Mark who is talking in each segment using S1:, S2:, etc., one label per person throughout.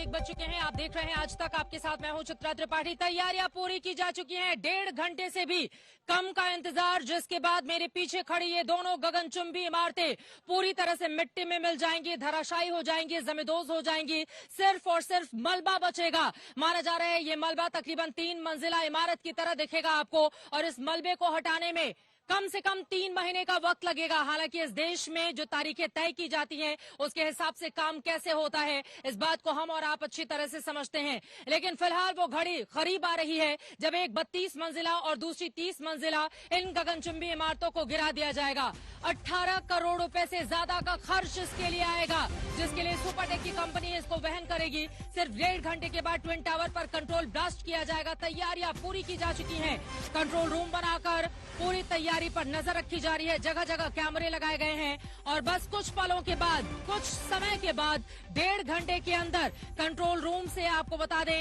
S1: 1 बज चुके हैं। आप देख रहे हैं आज तक, आपके साथ मैं हूं चित्रा त्रिपाठी। तैयारियां पूरी की जा चुकी हैं। 1.5 घंटे से भी कम का इंतजार, जिसके बाद मेरे पीछे खड़ी ये दोनों गगनचुंबी इमारतें पूरी तरह से मिट्टी में मिल जाएंगी, धराशायी हो जाएंगी, जमींदोज हो जाएंगी। सिर्फ और सिर्फ मलबा बचेगा। माना जा रहा है ये मलबा तकरीबन 3 मंजिला इमारत की तरह दिखेगा आपको, और इस मलबे को हटाने में कम से कम 3 महीने का वक्त लगेगा। हालांकि इस देश में जो तारीखें तय की जाती हैं उसके हिसाब से काम कैसे होता है, इस बात को हम और आप अच्छी तरह से समझते हैं। लेकिन फिलहाल वो घड़ी करीब आ रही है जब एक 32 मंजिला और दूसरी 30 मंजिला इन गगनचुंबी इमारतों को गिरा दिया जाएगा। 18 करोड़ रुपए से ज्यादा का खर्च इसके लिए आएगा, जिसके लिए सुपरटेक की कंपनी इसको वहन करेगी। सिर्फ 1.5 घंटे के बाद ट्विन टावर पर कंट्रोल ब्लास्ट किया जाएगा। तैयारियां पूरी की जा चुकी हैं। कंट्रोल रूम बनाकर पूरी तैयारी पर नजर रखी जा रही है। जगह जगह कैमरे लगाए गए हैं और बस कुछ पलों के बाद, कुछ समय के बाद, 1.5 घंटे के अंदर कंट्रोल रूम से आपको बता दें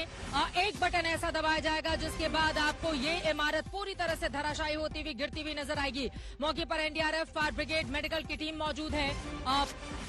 S1: एक बटन ऐसा दबाया जाएगा जिसके बाद आपको ये इमारत पूरी तरह से धराशायी होती हुई, गिरती हुई नजर आएगी। मौके पर एनडीआरएफ, फायर ब्रिगेड, मेडिकल की टीम मौजूद है।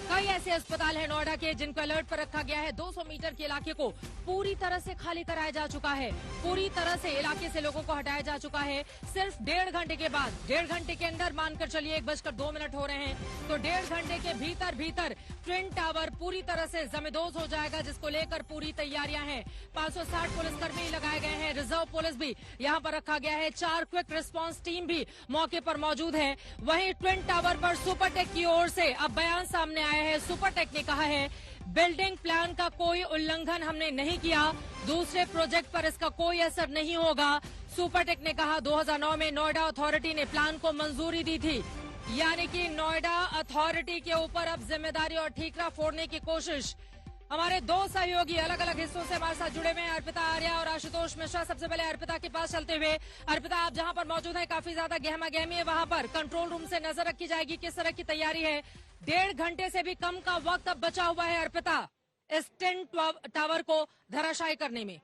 S1: कई ऐसे अस्पताल हैं नोएडा के जिनको अलर्ट पर रखा गया है। 200 मीटर के इलाके को पूरी तरह से खाली कराया जा चुका है। पूरी तरह से इलाके से लोगों को हटाया जा चुका है। सिर्फ 1.5 घंटे के बाद, 1.5 घंटे के अंदर, मानकर चलिए 1:02 हो रहे हैं, तो 1.5 घंटे के भीतर ट्विन टावर पूरी तरह से जमींदोज हो जाएगा, जिसको लेकर पूरी तैयारियां हैं। 560 पुलिसकर्मी लगाए गए हैं। रिजर्व पुलिस भी यहां पर रखा गया है। 4 क्विक रिस्पांस टीम भी मौके पर मौजूद है। वहीं ट्विन टावर पर सुपरटेक की ओर से अब बयान सामने आया है। सुपरटेक ने कहा है बिल्डिंग प्लान का कोई उल्लंघन हमने नहीं किया, दूसरे प्रोजेक्ट पर इसका कोई असर नहीं होगा। सुपरटेक ने कहा 2009 में नोएडा अथॉरिटी ने प्लान को मंजूरी दी थी, यानी कि नोएडा अथॉरिटी के ऊपर अब जिम्मेदारी और ठीकरा फोड़ने की कोशिश। हमारे 2 सहयोगी अलग अलग हिस्सों से हमारे साथ जुड़े हुए हैं, अर्पिता आर्या और आशुतोष मिश्रा। सबसे पहले अर्पिता के पास चलते हुए, अर्पिता आप जहां पर मौजूद हैं काफी ज्यादा गहमा गहमी है, वहां पर कंट्रोल रूम से नजर रखी जाएगी, किस तरह की तैयारी है? 1.5 घंटे से भी कम का वक्त अब बचा हुआ है अर्पिता, इस ट्विन टावर को धराशायी करने में।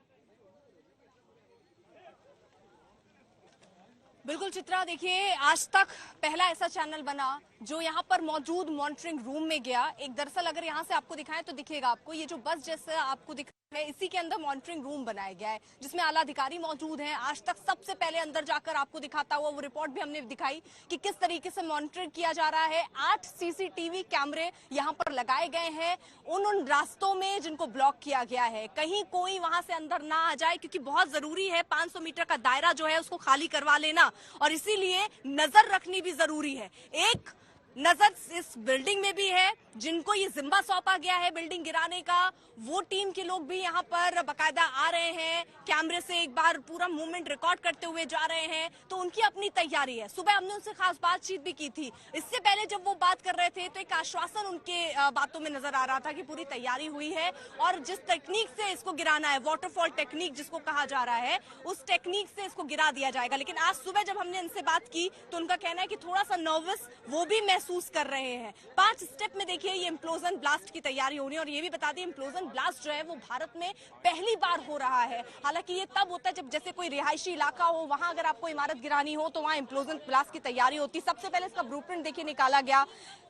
S2: बिल्कुल चित्रा, देखिए आज तक पहला ऐसा चैनल बना जो यहाँ पर मौजूद मॉनिटरिंग रूम में गया। एक दरअसल अगर यहाँ से आपको दिखाएं तो दिखेगा आपको, ये जो बस जैसे आपको दिख है इसी के अंदर मॉनिटरिंग रूम बनाया गया है, जिसमें आला अधिकारी मौजूद हैं। आज तक सबसे पहले अंदर जाकर आपको दिखाता हुआ वो रिपोर्ट भी हमने दिखाई कि किस तरीके से मॉनिटरिंग किया जा रहा है। 8 सीसीटीवी कैमरे यहाँ पर लगाए गए हैं उन रास्तों में जिनको ब्लॉक किया गया है, कहीं कोई वहां से अंदर ना आ जाए, क्योंकि बहुत जरूरी है 500 मीटर का दायरा जो है उसको खाली करवा लेना, और इसीलिए नजर रखनी भी जरूरी है। एक नजर इस बिल्डिंग में भी है, जिनको ये जिम्मा सौंपा गया है बिल्डिंग गिराने का, वो टीम के लोग भी यहाँ पर बाकायदा आ रहे हैं, कैमरे से एक बार पूरा मूवमेंट रिकॉर्ड करते हुए जा रहे हैं, तो उनकी अपनी तैयारी है। सुबह हमने उनसे खास बातचीत भी की थी। इससे पहले जब वो बात कर रहे थे तो एक आश्वासन उनके बातों में नजर आ रहा था कि पूरी तैयारी हुई है और जिस टेक्निक से इसको गिराना है, वाटरफॉल टेक्निक जिसको कहा जा रहा है, उस टेक्निक से इसको गिरा दिया जाएगा। लेकिन आज सुबह जब हमने इनसे बात की तो उनका कहना है कि थोड़ा सा नर्वस वो भी महसूस कर रहे हैं। 5 स्टेप में देखिए ये इम्प्लोजन ब्लास्ट की तैयारी होनी है, और ये भी बता दें इम्प्लोजन ब्लास्ट जो है वो भारत में पहली बार हो रहा है। हालांकि ये तब होता है जब जैसे कोई रिहायशी इलाका हो, वहां अगर आपको इमारत गिरानी हो तो वहां इम्प्लोजन ब्लास्ट की तैयारी होती। सबसे पहले इसका ब्लूप्रिंट देखिए निकाला गया,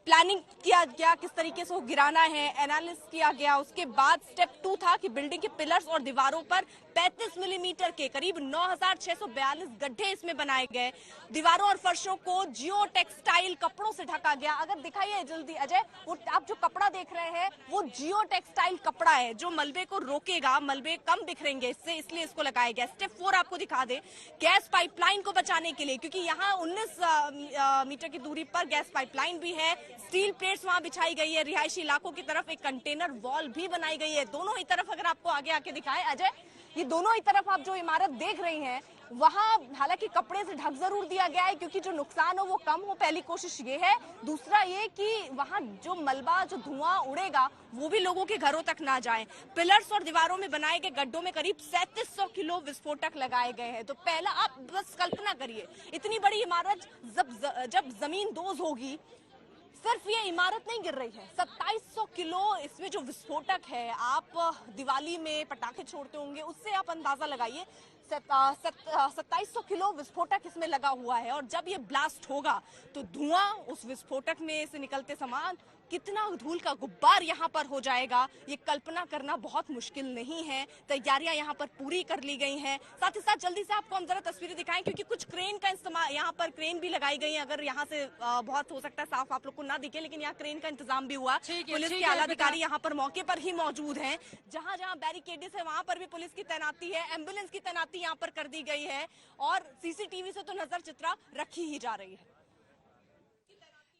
S2: प्लानिंग किया गया किस तरीके से वो गिराना है, एनालिसिस किया गया। उसके बाद स्टेप 2 था कि बिल्डिंग के पिलर्स और दीवारों पर 35 मिलीमीटर के करीब 9642 गड्ढे इसमें बनाए गए। दीवारों और फर्शों को जियो टेक्सटाइल कपड़ों से ढका गया। अगर दिखाइए जल्दी अजय, वो आप जो कपड़ा देख रहे हैं वो जियो टेक्सटाइल कपड़ा है जो मलबे को रोकेगा, मलबे कम बिखरेंगे इससे, इसलिए इसको लगाया गया। स्टेप 4 आपको दिखा दे, गैस पाइपलाइन को बचाने के लिए, क्योंकि यहाँ 19 मीटर की दूरी पर गैस पाइपलाइन भी है, स्टील प्लेट्स वहां बिछाई गई है। रिहायशी इलाकों की तरफ एक कंटेनर वॉल भी बनाई गई है। दोनों ही तरफ अगर आपको आगे आके दिखाएं अजय, ये दोनों ही तरफ आप जो इमारत देख रही हैं वहां हालांकि कपड़े से ढक जरूर दिया गया है क्योंकि जो नुकसान हो वो कम हो, पहली कोशिश ये है। दूसरा ये कि वहां जो मलबा, जो धुआं उड़ेगा वो भी लोगों के घरों तक ना जाए। पिलर्स और दीवारों में बनाए गए गड्ढों में करीब 3700 किलो विस्फोटक लगाए गए हैं। तो पहला आप बस कल्पना करिए, इतनी बड़ी इमारत जब जमीन दोज होगी, सिर्फ ये इमारत नहीं गिर रही है, 2700 किलो इसमें जो विस्फोटक है, आप दिवाली में पटाखे छोड़ते होंगे उससे आप अंदाजा लगाइए, 2700 किलो विस्फोटक इसमें लगा हुआ है, और जब ये ब्लास्ट होगा तो धुआं उस विस्फोटक में से निकलते समान कितना धूल का गुब्बार यहाँ पर हो जाएगा, ये कल्पना करना बहुत मुश्किल नहीं है। तैयारियां यहाँ पर पूरी कर ली गई हैं। साथ ही साथ जल्दी से आपको हम जरा तस्वीरें दिखाएं, क्योंकि कुछ क्रेन का इस्तेमाल, यहाँ पर क्रेन भी लगाई गई है। अगर यहाँ से बहुत हो सकता है साफ आप लोग को ना दिखे, लेकिन यहाँ क्रेन का इंतजाम भी हुआ। पुलिस के आला अधिकारी यहाँ पर मौके पर ही मौजूद हैं। जहां जहां बैरिकेड्स है वहां पर भी पुलिस की तैनाती है, एम्बुलेंस की तैनाती यहाँ पर कर दी गई है, और सीसीटीवी से तो नजर चित्रा रखी ही जा रही है।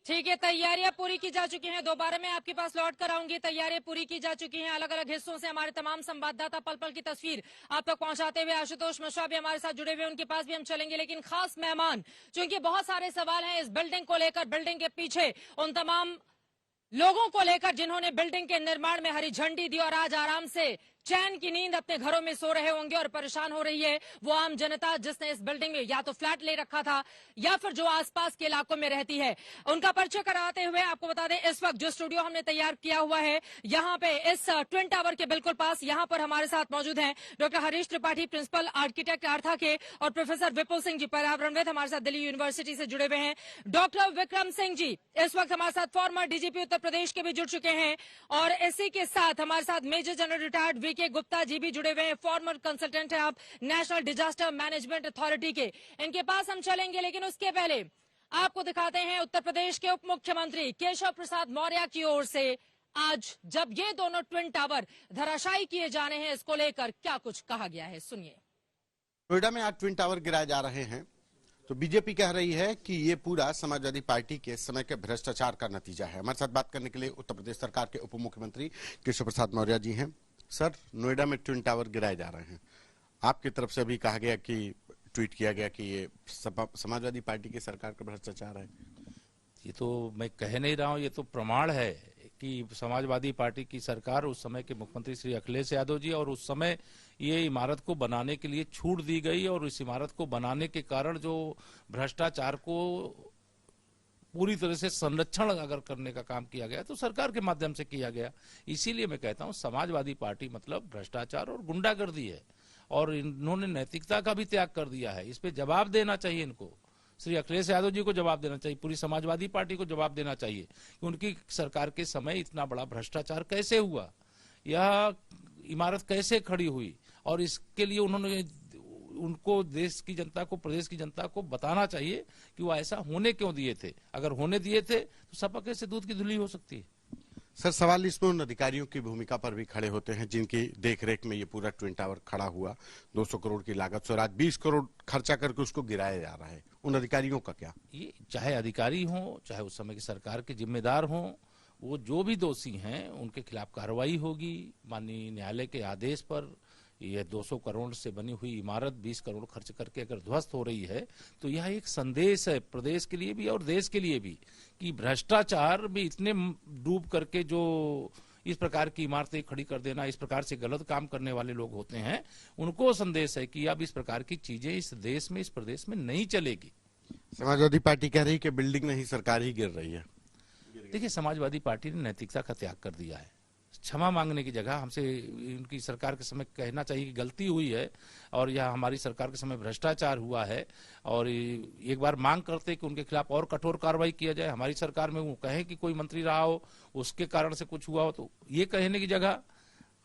S1: ठीक है, तैयारियां पूरी की जा चुकी हैं। दोबारा मैं आपके पास लौट कर आऊंगी। तैयारियां पूरी की जा चुकी हैं। अलग अलग हिस्सों से हमारे तमाम संवाददाता पल पल की तस्वीर आप तक पहुंचाते हुए आशुतोष मिश्रा भी हमारे साथ जुड़े हुए, उनके पास भी हम चलेंगे। लेकिन खास मेहमान, चूंकि बहुत सारे सवाल हैं इस बिल्डिंग को लेकर, बिल्डिंग के पीछे उन तमाम लोगों को लेकर जिन्होंने बिल्डिंग के निर्माण में हरी झंडी दी और आज आराम से चैन की नींद अपने घरों में सो रहे होंगे, और परेशान हो रही है वो आम जनता जिसने इस बिल्डिंग में या तो फ्लैट ले रखा था या फिर जो आसपास के इलाकों में रहती है। उनका परिचय कराते हुए आपको बता दें, इस वक्त जो स्टूडियो हमने तैयार किया हुआ है यहाँ पे इस ट्विन टावर के बिल्कुल पास, यहाँ पर हमारे साथ मौजूद हैं doctor Harish Tripathi, principal architect आर्था के, और प्रोफेसर विपुल सिंह जी पर्यावरणविद हमारे साथ दिल्ली यूनिवर्सिटी से जुड़े हुए हैं। डॉक्टर विक्रम सिंह जी इस वक्त हमारे साथ फॉर्मर डीजीपी उत्तर प्रदेश के भी जुड़ चुके हैं, और इसी के साथ हमारे साथ major general retired VK Gupta ji भी जुड़े हुए हैं, फॉर्मर कंसल्टेंट है आप नेशनल डिजास्टर मैनेजमेंट अथॉरिटी के। इनके पास हम चलेंगे, लेकिन उसके पहले आपको दिखाते हैं उत्तर प्रदेश के उप मुख्यमंत्री केशव प्रसाद मौर्य की ओर से आज जब ये दोनों ट्विन टावर धराशायी किए जाने हैं, इसको लेकर क्या कुछ कहा गया है, सुनिए।
S3: नोएडा में आज ट्विन टावर गिराए जा रहे हैं, तो बीजेपी कह रही है कि ये पूरा समाजवादी पार्टी के समय के भ्रष्टाचार का नतीजा है। हमारे साथ बात करने के लिए उत्तर प्रदेश सरकार के उप मुख्यमंत्री केशव प्रसाद मौर्य जी हैं। सर, नोएडा में ट्विन टावर गिराए जा रहे हैं, आपकी तरफ से अभी कहा गया कि ट्वीट किया गया कि ये समाजवादी पार्टी की सरकार का भ्रष्टाचार है।
S4: ये तो मैं कह नहीं रहा हूँ, ये तो प्रमाण है कि समाजवादी पार्टी की सरकार, उस समय के मुख्यमंत्री श्री अखिलेश यादव जी, और उस समय ये इमारत को बनाने के लिए छूट दी गई, और इस इमारत को बनाने के कारण जो भ्रष्टाचार को पूरी तरह से संरक्षण अगर करने का काम किया गया तो सरकार के माध्यम से किया गया। इसीलिए मैं कहता हूं समाजवादी पार्टी मतलब भ्रष्टाचार और गुंडागर्दी है, और इन्होंने नैतिकता का भी त्याग कर दिया है। इस पे जवाब देना चाहिए इनको, श्री अखिलेश यादव जी को जवाब देना चाहिए, पूरी समाजवादी पार्टी को जवाब देना चाहिए कि उनकी सरकार के समय इतना बड़ा भ्रष्टाचार कैसे हुआ, यह इमारत कैसे खड़ी हुई, और इसके लिए उनको देश की जनता को, प्रदेश की जनता को बताना चाहिए कि वो ऐसा होने क्यों दिए थे। अगर होने दिए थे तो सपा कैसे दूध की धुली हो सकती है।
S3: सर, सवाल इसमें उन अधिकारियों की भूमिका पर भी खड़े होते हैं जिनकी देखरेख में ये पूरा ट्विन टावर खड़ा हुआ, 200 करोड़ की लागत से, और आज 20 करोड़ खर्चा करके उसको गिराया जा रहा है। उन अधिकारियों का क्या? ये
S4: चाहे अधिकारी हों, चाहे उस समय की सरकार के जिम्मेदार हों, वो जो भी दोषी हैं उनके खिलाफ कार्रवाई होगी। माननीय न्यायालय के आदेश पर यह 200 करोड़ से बनी हुई इमारत 20 करोड़ खर्च करके अगर ध्वस्त हो रही है तो यह एक संदेश है प्रदेश के लिए भी और देश के लिए भी कि भ्रष्टाचार में इतने डूब करके जो इस प्रकार की इमारतें खड़ी कर देना, इस प्रकार से गलत काम करने वाले लोग होते हैं, उनको संदेश है कि अब इस प्रकार की चीजें इस देश में, इस प्रदेश में नहीं चलेगी।
S3: समाजवादी पार्टी कह रही है कि बिल्डिंग नहीं सरकार ही गिर रही है।
S4: देखिए, समाजवादी पार्टी ने नैतिकता का त्याग कर दिया है। क्षमा मांगने की जगह हमसे उनकी सरकार के समय कहना चाहिए कि गलती हुई है और यह हमारी सरकार के समय भ्रष्टाचार हुआ है, और एक बार मांग करते कि उनके खिलाफ और कठोर कार्रवाई किया जाए। हमारी सरकार में वो कहे कि कोई मंत्री रहा हो उसके कारण से कुछ हुआ हो, तो ये कहने की जगह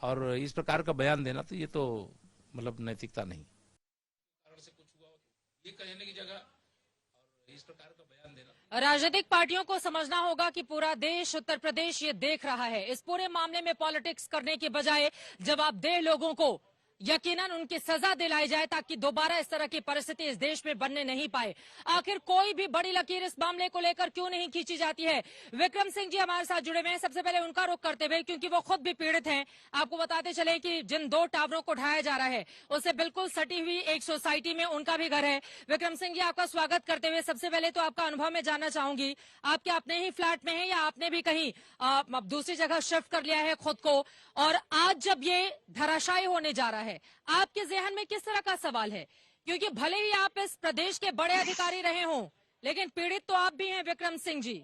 S4: और इस प्रकार का बयान देना, तो ये तो मतलब नैतिकता नहीं। कारण से कुछ हुआ हो ये कहने की जगह और इस प्रकार का बयान देना।
S1: राजनीतिक पार्टियों को समझना होगा कि पूरा देश, उत्तर प्रदेश ये देख रहा है। इस पूरे मामले में पॉलिटिक्स करने के बजाय जवाबदेह लोगों को यकीनन उनकी सजा दिलाई जाए ताकि दोबारा इस तरह की परिस्थिति इस देश में बनने नहीं पाए। आखिर कोई भी बड़ी लकीर इस मामले को लेकर क्यों नहीं खींची जाती है? विक्रम सिंह जी हमारे साथ जुड़े हुए हैं। सबसे पहले उनका रुख करते हुए, क्योंकि वो खुद भी पीड़ित हैं, आपको बताते चले कि जिन 2 टावरों को ढाया जा रहा है उससे बिल्कुल सटी हुई एक सोसाइटी में उनका भी घर है। विक्रम सिंह जी, आपका स्वागत करते हुए सबसे पहले तो आपका अनुभव में जानना चाहूंगी, आप क्या अपने ही फ्लैट में हैं या आपने भी कहीं दूसरी जगह शिफ्ट कर लिया है खुद को? और आज जब ये धराशायी होने जा रहा है, आपके जहन में किस तरह का सवाल है? क्योंकि भले ही आप इस प्रदेश के बड़े अधिकारी रहे हों, लेकिन पीड़ित तो आप भी हैं विक्रम सिंह जी।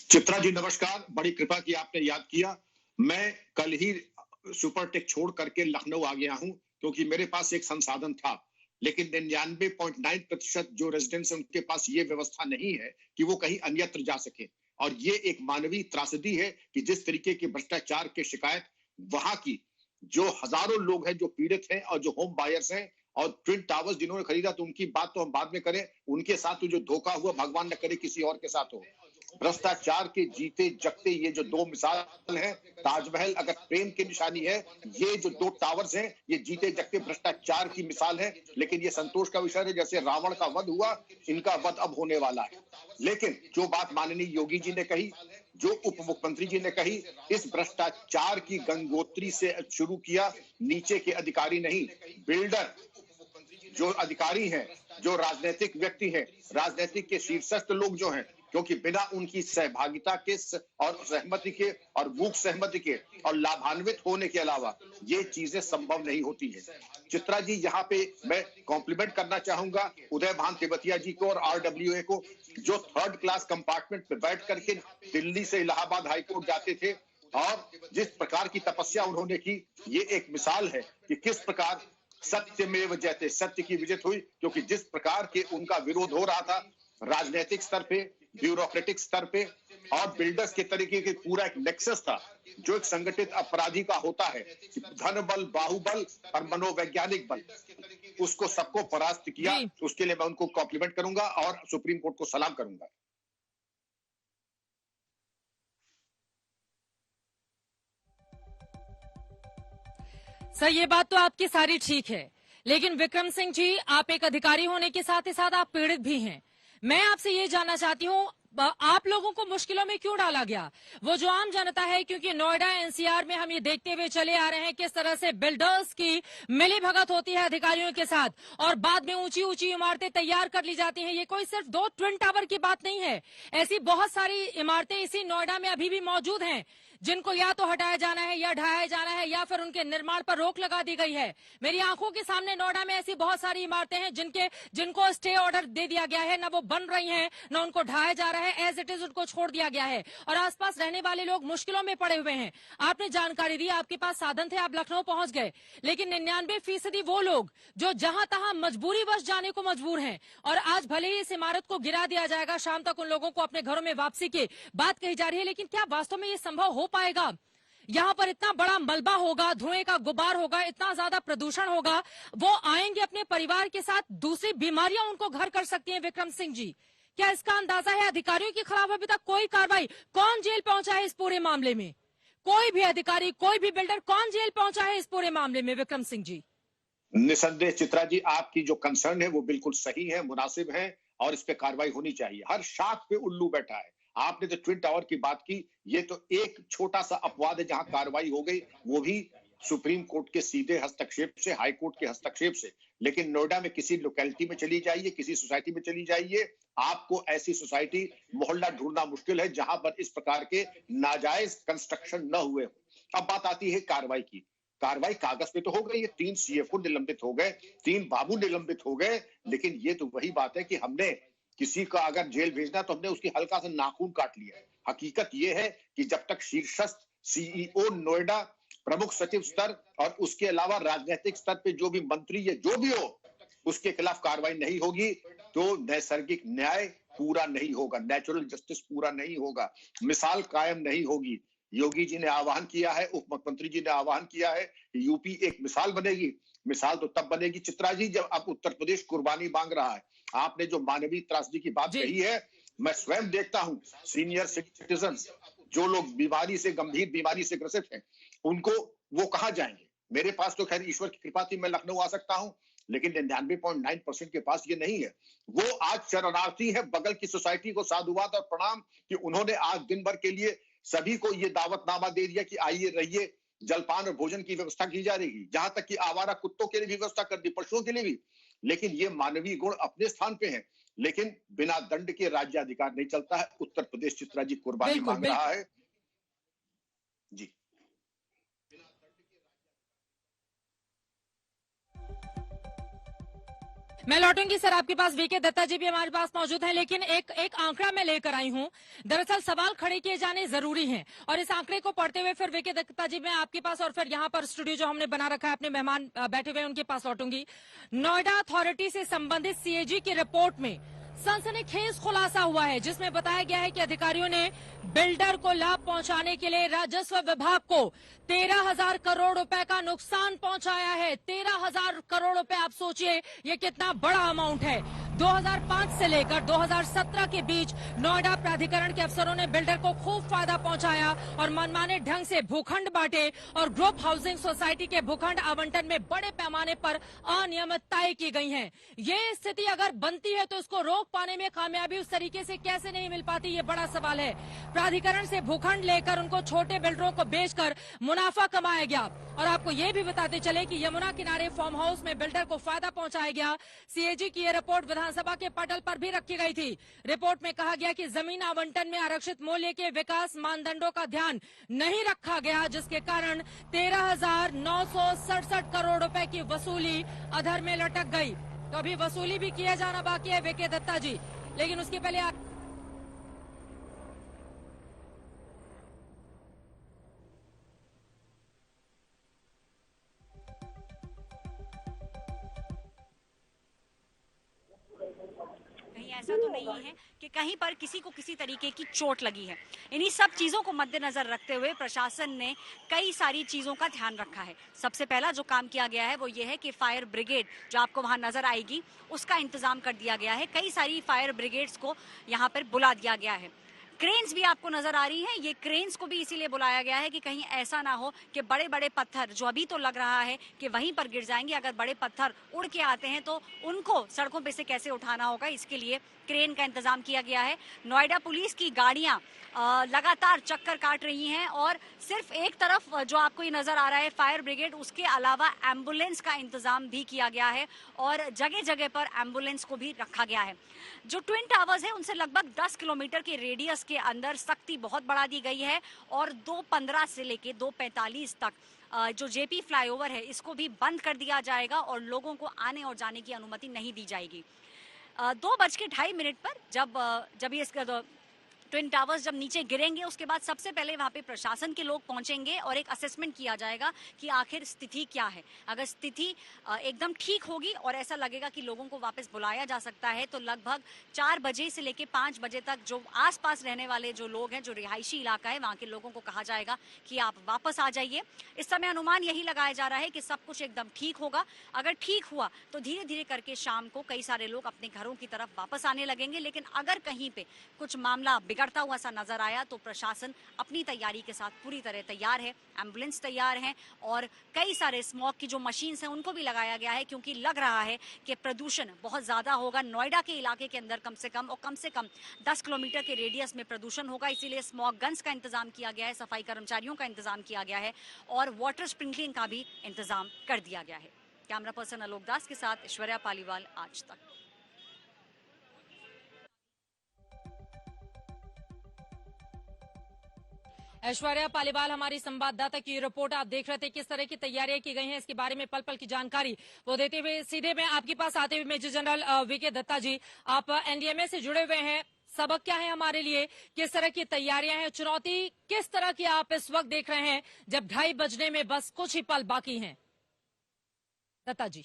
S5: चित्रा जी नमस्कार, बड़ी कृपा की आपने याद किया। मैं कल ही सुपर टेक छोड़ करके लखनऊ आ गया हूं क्योंकि मेरे पास एक संसाधन था, लेकिन 99.9% जो रेजिडेंट्स हैं उनके पास ये व्यवस्था नहीं है कि वो कहीं अन्यत्र जा सके। और ये एक मानवीय त्रासदी है कि जिस तरीके के भ्रष्टाचार के शिकायत वहां की जो हजारों लोग हैं जो पीड़ित हैं और जो होम बायर्स हैं और ट्विन टावर्स जिन्होंने खरीदा, तो उनकी बात तो हम बाद में करें, उनके साथ तो जो धोखा हुआ भगवान न करे किसी और के साथ हो। भ्रष्टाचार के जीते जगते ये जो दो मिसाल हैं, ताजमहल अगर प्रेम की निशानी है, ये जो दो टावर्स हैं ये जीते जगते भ्रष्टाचार की मिसाल है। लेकिन ये संतोष का विषय है, जैसे रावण का वध हुआ, इनका वध अब होने वाला है। लेकिन जो बात माननीय योगी जी ने कही, जो उप मुख्यमंत्री जी ने कही, इस भ्रष्टाचार की गंगोत्री से शुरू किया, नीचे के अधिकारी नहीं, बिल्डर जो अधिकारी हैं, जो राजनीतिक व्यक्ति हैं, राजनीतिक के शीर्षस्थ लोग जो हैं, क्योंकि बिना उनकी सहभागिता के और सहमति के और मूक सहमति के और लाभान्वित होने के अलावा ये चीजें संभव नहीं होती है। चित्रा जी, यहाँ पे मैं कॉम्प्लीमेंट करना चाहूंगा उदय भान तिब्बतिया जी को और RWA को, जो 3rd क्लास कंपार्टमेंट पे बैठ करके दिल्ली से इलाहाबाद हाईकोर्ट जाते थे और जिस प्रकार की तपस्या उन्होंने की, ये एक मिसाल है कि किस प्रकार सत्यमेव जयते, सत्य की विजय हुई। क्योंकि जिस प्रकार के उनका विरोध हो रहा था राजनीतिक स्तर पे, ब्यूरोक्रेटिक स्तर पे और बिल्डर्स के तरीके के पूरा एक नेक्सस था जो एक संगठित अपराधी का होता है, धन बल, बाहुबल और मनोवैज्ञानिक बल, उसको सबको परास्त किया। उसके लिए मैं उनको कॉम्प्लीमेंट करूंगा और सुप्रीम कोर्ट को सलाम करूंगा।
S1: सर, ये बात तो आपकी सारी ठीक है, लेकिन विक्रम सिंह जी, आप एक अधिकारी होने के साथ ही साथ आप पीड़ित भी हैं। मैं आपसे ये जानना चाहती हूँ, आप लोगों को मुश्किलों में क्यों डाला गया? वो जो आम जनता है, क्योंकि नोएडा NCR में हम ये देखते हुए चले आ रहे हैं किस तरह से बिल्डर्स की मिलीभगत होती है अधिकारियों के साथ और बाद में ऊंची ऊंची इमारतें तैयार कर ली जाती हैं। ये कोई सिर्फ 2 ट्विन टावर की बात नहीं है, ऐसी बहुत सारी इमारतें इसी नोएडा में अभी भी मौजूद हैं जिनको या तो हटाया जाना है या ढहाया जाना है या फिर उनके निर्माण पर रोक लगा दी गई है। मेरी आंखों के सामने नोएडा में ऐसी बहुत सारी इमारतें हैं जिनको स्टे ऑर्डर दे दिया गया है, ना वो बन रही हैं, ना उनको ढहाया जा रहा है, एज इट इज उनको छोड़ दिया गया है और आसपास रहने वाले लोग मुश्किलों में पड़े हुए हैं। आपने जानकारी दी, आपके पास साधन थे, आप लखनऊ पहुंच गए, लेकिन 99% वो लोग जो जहां तहां मजबूरीवश जाने को मजबूर हैं और आज भले ही इस इमारत को गिरा दिया जाएगा, शाम तक उन लोगों को अपने घरों में वापसी की बात कही जा रही है, लेकिन क्या वास्तव में ये संभव हो पाएगा? यहाँ पर इतना बड़ा मलबा होगा, धुएं का गुबार होगा, इतना ज्यादा प्रदूषण होगा, वो आएंगे अपने परिवार के साथ, दूसरी बीमारियां उनको घर कर सकती हैं। विक्रम सिंह जी, क्या इसका अंदाजा है? अधिकारियों के खिलाफ अभी तक कोई कार्रवाई, कौन जेल पहुंचा है इस पूरे मामले में? कोई भी अधिकारी, कोई भी बिल्डर, कौन जेल पहुंचा है इस पूरे मामले में? विक्रम सिंह जी,
S5: निसंदेह चित्रा जी, आपकी जो कंसर्न है वो बिल्कुल सही है, मुनासिब है और इस पे कार्रवाई होनी चाहिए। हर शाख पे उल्लू बैठा है। आपने तो ट्विन टावर की बात की, ये तो एक छोटा सा अपवाद है जहां कार्रवाई हो गई, वो भी सुप्रीम कोर्ट के सीधे हस्तक्षेप से, हाई कोर्ट के हस्तक्षेप से। लेकिन नोएडा में किसी लोकेलिटी में चली जाइए, किसी सोसाइटी में चली जाइए, आपको ऐसी सोसाइटी, मोहल्ला ढूंढना मुश्किल है जहां पर इस प्रकार के नाजायज कंस्ट्रक्शन न हुए। अब बात आती है कार्रवाई की। कार्रवाई कागज पे तो हो गई है, 3 CFO निलंबित हो गए, 3 बाबू निलंबित हो गए, लेकिन ये तो वही बात है कि हमने किसी का अगर जेल भेजना तो हमने उसकी हल्का सा नाखून काट लिया है। हकीकत ये है कि जब तक शीर्षस्थ CEO नोएडा, प्रमुख सचिव स्तर और उसके अलावा राजनीतिक स्तर पे जो भी मंत्री या जो भी हो, उसके खिलाफ कार्रवाई नहीं होगी तो नैसर्गिक न्याय पूरा नहीं होगा, नेचुरल जस्टिस पूरा नहीं होगा, मिसाल कायम नहीं होगी। योगी जी ने आह्वान किया है, उप मुख्यमंत्री जी ने आह्वान किया है, यूपी एक मिसाल बनेगी। मिसाल तो तब बनेगी चित्रा जी जब अब उत्तर प्रदेश कुर्बानी मांग रहा है। आपने जो मानवीय त्रासदी की बात कही है, मैं स्वयं देखता हूं, सीनियर सिटीजन जो लोग बीमारी से, गंभीर बीमारी से ग्रसित हैं, उनको वो कहां जाएंगे? मेरे पास तो खैर ईश्वर की कृपा थी, मैं लखनऊ आ सकता हूं, लेकिन 99.9% के पास ये नहीं है। वो आज शरणार्थी है। बगल की सोसाइटी को साधुवाद और प्रणाम कि उन्होंने आज दिन भर के लिए सभी को ये दावतनामा दे दिया कि आइए रहिए, जलपान और भोजन की व्यवस्था की जा रही है, जहां तक कि आवारा कुत्तों के लिए भी व्यवस्था कर दी, पशुओं के लिए भी। लेकिन ये मानवीय गुण अपने स्थान पे है, लेकिन बिना दंड के राज्य अधिकार नहीं चलता है। उत्तर प्रदेश चित्रा जी कुर्बानी मांग रहा है जी।
S1: मैं लौटूंगी सर आपके पास। वीके दत्ता जी भी हमारे पास मौजूद हैं, लेकिन एक आंकड़ा मैं लेकर आई हूं। दरअसल सवाल खड़े किए जाने जरूरी हैं और इस आंकड़े को पढ़ते हुए फिर वीके दत्ता जी मैं आपके पास और फिर यहां पर स्टूडियो जो हमने बना रखा है अपने मेहमान बैठे हुए हैं उनके पास लौटूंगी। नोएडा अथॉरिटी से संबंधित सीएजी की रिपोर्ट में सनसनीखेज खुलासा हुआ है, जिसमें बताया गया है कि अधिकारियों ने बिल्डर को लाभ पहुंचाने के लिए राजस्व विभाग को 13,000 करोड़ रुपए का नुकसान पहुंचाया है। 13,000 करोड़ रुपए, आप सोचिए ये कितना बड़ा अमाउंट है। 2005 से लेकर 2017 के बीच नोएडा प्राधिकरण के अफसरों ने बिल्डर को खूब फायदा पहुंचाया और मनमाने ढंग से भूखंड बांटे और ग्रुप हाउसिंग सोसाइटी के भूखंड आवंटन में बड़े पैमाने पर अनियमितताएं की गई हैं। ये स्थिति अगर बनती है तो इसको रोक पाने में कामयाबी उस तरीके से कैसे नहीं मिल पाती, ये बड़ा सवाल है। प्राधिकरण से भूखंड लेकर उनको छोटे बिल्डरों को बेचकर मुनाफा कमाया गया और आपको ये भी बताते चले कि यमुना किनारे फार्म हाउस में बिल्डर को फायदा पहुंचाया गया। सीएजी की ये रिपोर्ट विधानसभा के पटल पर भी रखी गई थी। रिपोर्ट में कहा गया कि जमीन आवंटन में आरक्षित मूल्य के विकास मानदंडों का ध्यान नहीं रखा गया, जिसके कारण 13,967 करोड़ रुपए की वसूली अधर में लटक गई। तो अभी वसूली भी किया जाना बाकी है वीके दत्ता जी, लेकिन उसके पहले
S6: ऐसा तो नहीं है कि कहीं पर किसी को किसी तरीके की चोट लगी है। इन्हीं सब चीजों को मद्देनजर रखते हुए प्रशासन ने कई सारी चीजों का ध्यान रखा है। सबसे पहला जो काम किया गया है वो ये है कि फायर ब्रिगेड जो आपको वहां नजर आएगी उसका इंतजाम कर दिया गया है। कई सारी फायर ब्रिगेड्स को यहाँ पर बुला दिया गया है। क्रेन्स भी आपको नजर आ रही हैं। ये क्रेन्स को भी इसीलिए बुलाया गया है कि कहीं ऐसा ना हो कि बड़े बड़े पत्थर जो अभी तो लग रहा है कि वहीं पर गिर जाएंगे, अगर बड़े पत्थर उड़ के आते हैं तो उनको सड़कों पे से कैसे उठाना होगा, इसके लिए क्रेन का इंतजाम किया गया है। नोएडा पुलिस की गाड़ियां लगातार चक्कर काट रही हैं और सिर्फ एक तरफ जो आपको ये नजर आ रहा है फायर ब्रिगेड, उसके अलावा एम्बुलेंस का इंतजाम भी किया गया है और जगह जगह पर एम्बुलेंस को भी रखा गया है। जो ट्विन टावर्स है उनसे लगभग 10 किलोमीटर के रेडियस के अंदर सख्ती बहुत बढ़ा दी गई है और 2:15 से लेके 2:45 तक जो जेपी फ्लाईओवर है इसको भी बंद कर दिया जाएगा और लोगों को आने और जाने की अनुमति नहीं दी जाएगी। 2:02 पर जब ये ट्विन टावर्स जब नीचे गिरेंगे उसके बाद सबसे पहले वहां पे प्रशासन के लोग पहुंचेंगे और एक असेसमेंट किया जाएगा कि आखिर स्थिति क्या है। अगर स्थिति एकदम ठीक होगी और ऐसा लगेगा कि लोगों को वापस बुलाया जा सकता है तो लगभग 4 बजे से लेके 5 बजे तक जो आसपास रहने वाले जो लोग हैं, जो रिहायशी इलाका है, वहां के लोगों को कहा जाएगा कि आप वापस आ जाइए। इस समय अनुमान यही लगाया जा रहा है कि सब कुछ एकदम ठीक होगा। अगर ठीक हुआ तो धीरे धीरे करके शाम को कई सारे लोग अपने घरों की तरफ वापस आने लगेंगे, लेकिन अगर कहीं पे कुछ मामला बिगड़ता हुआ सा नजर आया तो प्रशासन अपनी तैयारी के साथ पूरी तरह तैयार है। एम्बुलेंस तैयार है और कई सारे स्मॉग की जो मशीन्स हैं उनको भी लगाया गया है, क्योंकि लग रहा है कि प्रदूषण बहुत ज्यादा होगा। नोएडा के इलाके के अंदर कम से कम 10 किलोमीटर के रेडियस में प्रदूषण होगा, इसीलिए स्मॉग गन्स का इंतजाम किया गया है, सफाई कर्मचारियों का इंतजाम किया गया है और वाटर स्प्रिंकलिंग का भी इंतजाम कर दिया गया है। कैमरा पर्सन आलोक दास के साथ ऐश्वर्या पालीवाल, आज तक।
S1: ऐश्वर्या पालीवाल हमारी संवाददाता की रिपोर्ट आप देख रहे थे। किस तरह की तैयारियां की गई हैं इसके बारे में पल पल की जानकारी वो देते हुए सीधे मैं आपके पास आते हुए मेजर जनरल वीके दत्ता जी, आप एनडीएमए से जुड़े हुए हैं, सबक क्या है हमारे लिए, किस तरह की तैयारियां हैं, चुनौती किस तरह की आप इस वक्त देख रहे हैं जब 2:30 बजने में बस कुछ ही पल बाकी हैं? दत्ता जी।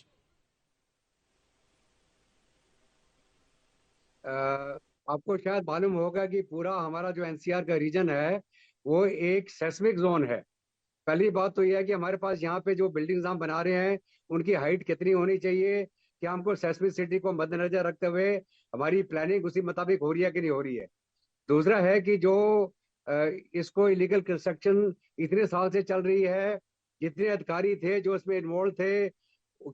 S7: आपको शायद मालूम होगा कि पूरा हमारा जो एनसीआर का रीजन है वो एक सेस्मिक जोन है। पहली बात तो यह है कि हमारे पास यहाँ पे जो बिल्डिंग्स हम बना रहे हैं उनकी हाइट कितनी होनी चाहिए, कि हमको सेस्मिसिटी को मद्देनजर रखते हुए हमारी प्लानिंग उसी मुताबिक हो रही है कि नहीं हो रही है। दूसरा है कि जो इसको इलीगल कंस्ट्रक्शन इतने साल से चल रही है, जितने अधिकारी थे जो इसमें इन्वॉल्व थे,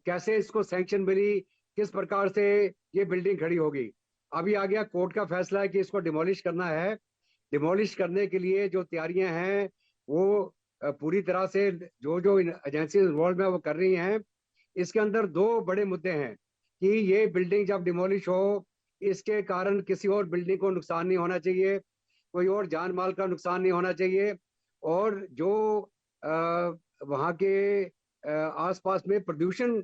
S7: कैसे इसको सैंक्शन मिली, किस प्रकार से ये बिल्डिंग खड़ी होगी। अभी आ गया कोर्ट का फैसला है कि इसको डिमोलिश करना है। डिमोलिश करने के लिए जो तैयारियां हैं वो पूरी तरह से जो एजेंसी इन्वॉल्व है वो कर रही हैं। इसके अंदर 2 बड़े मुद्दे हैं कि ये बिल्डिंग जब डिमोलिश हो इसके कारण किसी और बिल्डिंग को नुकसान नहीं होना चाहिए, कोई और जान माल का नुकसान नहीं होना चाहिए, और जो वहाँ के आसपास में प्रदूषण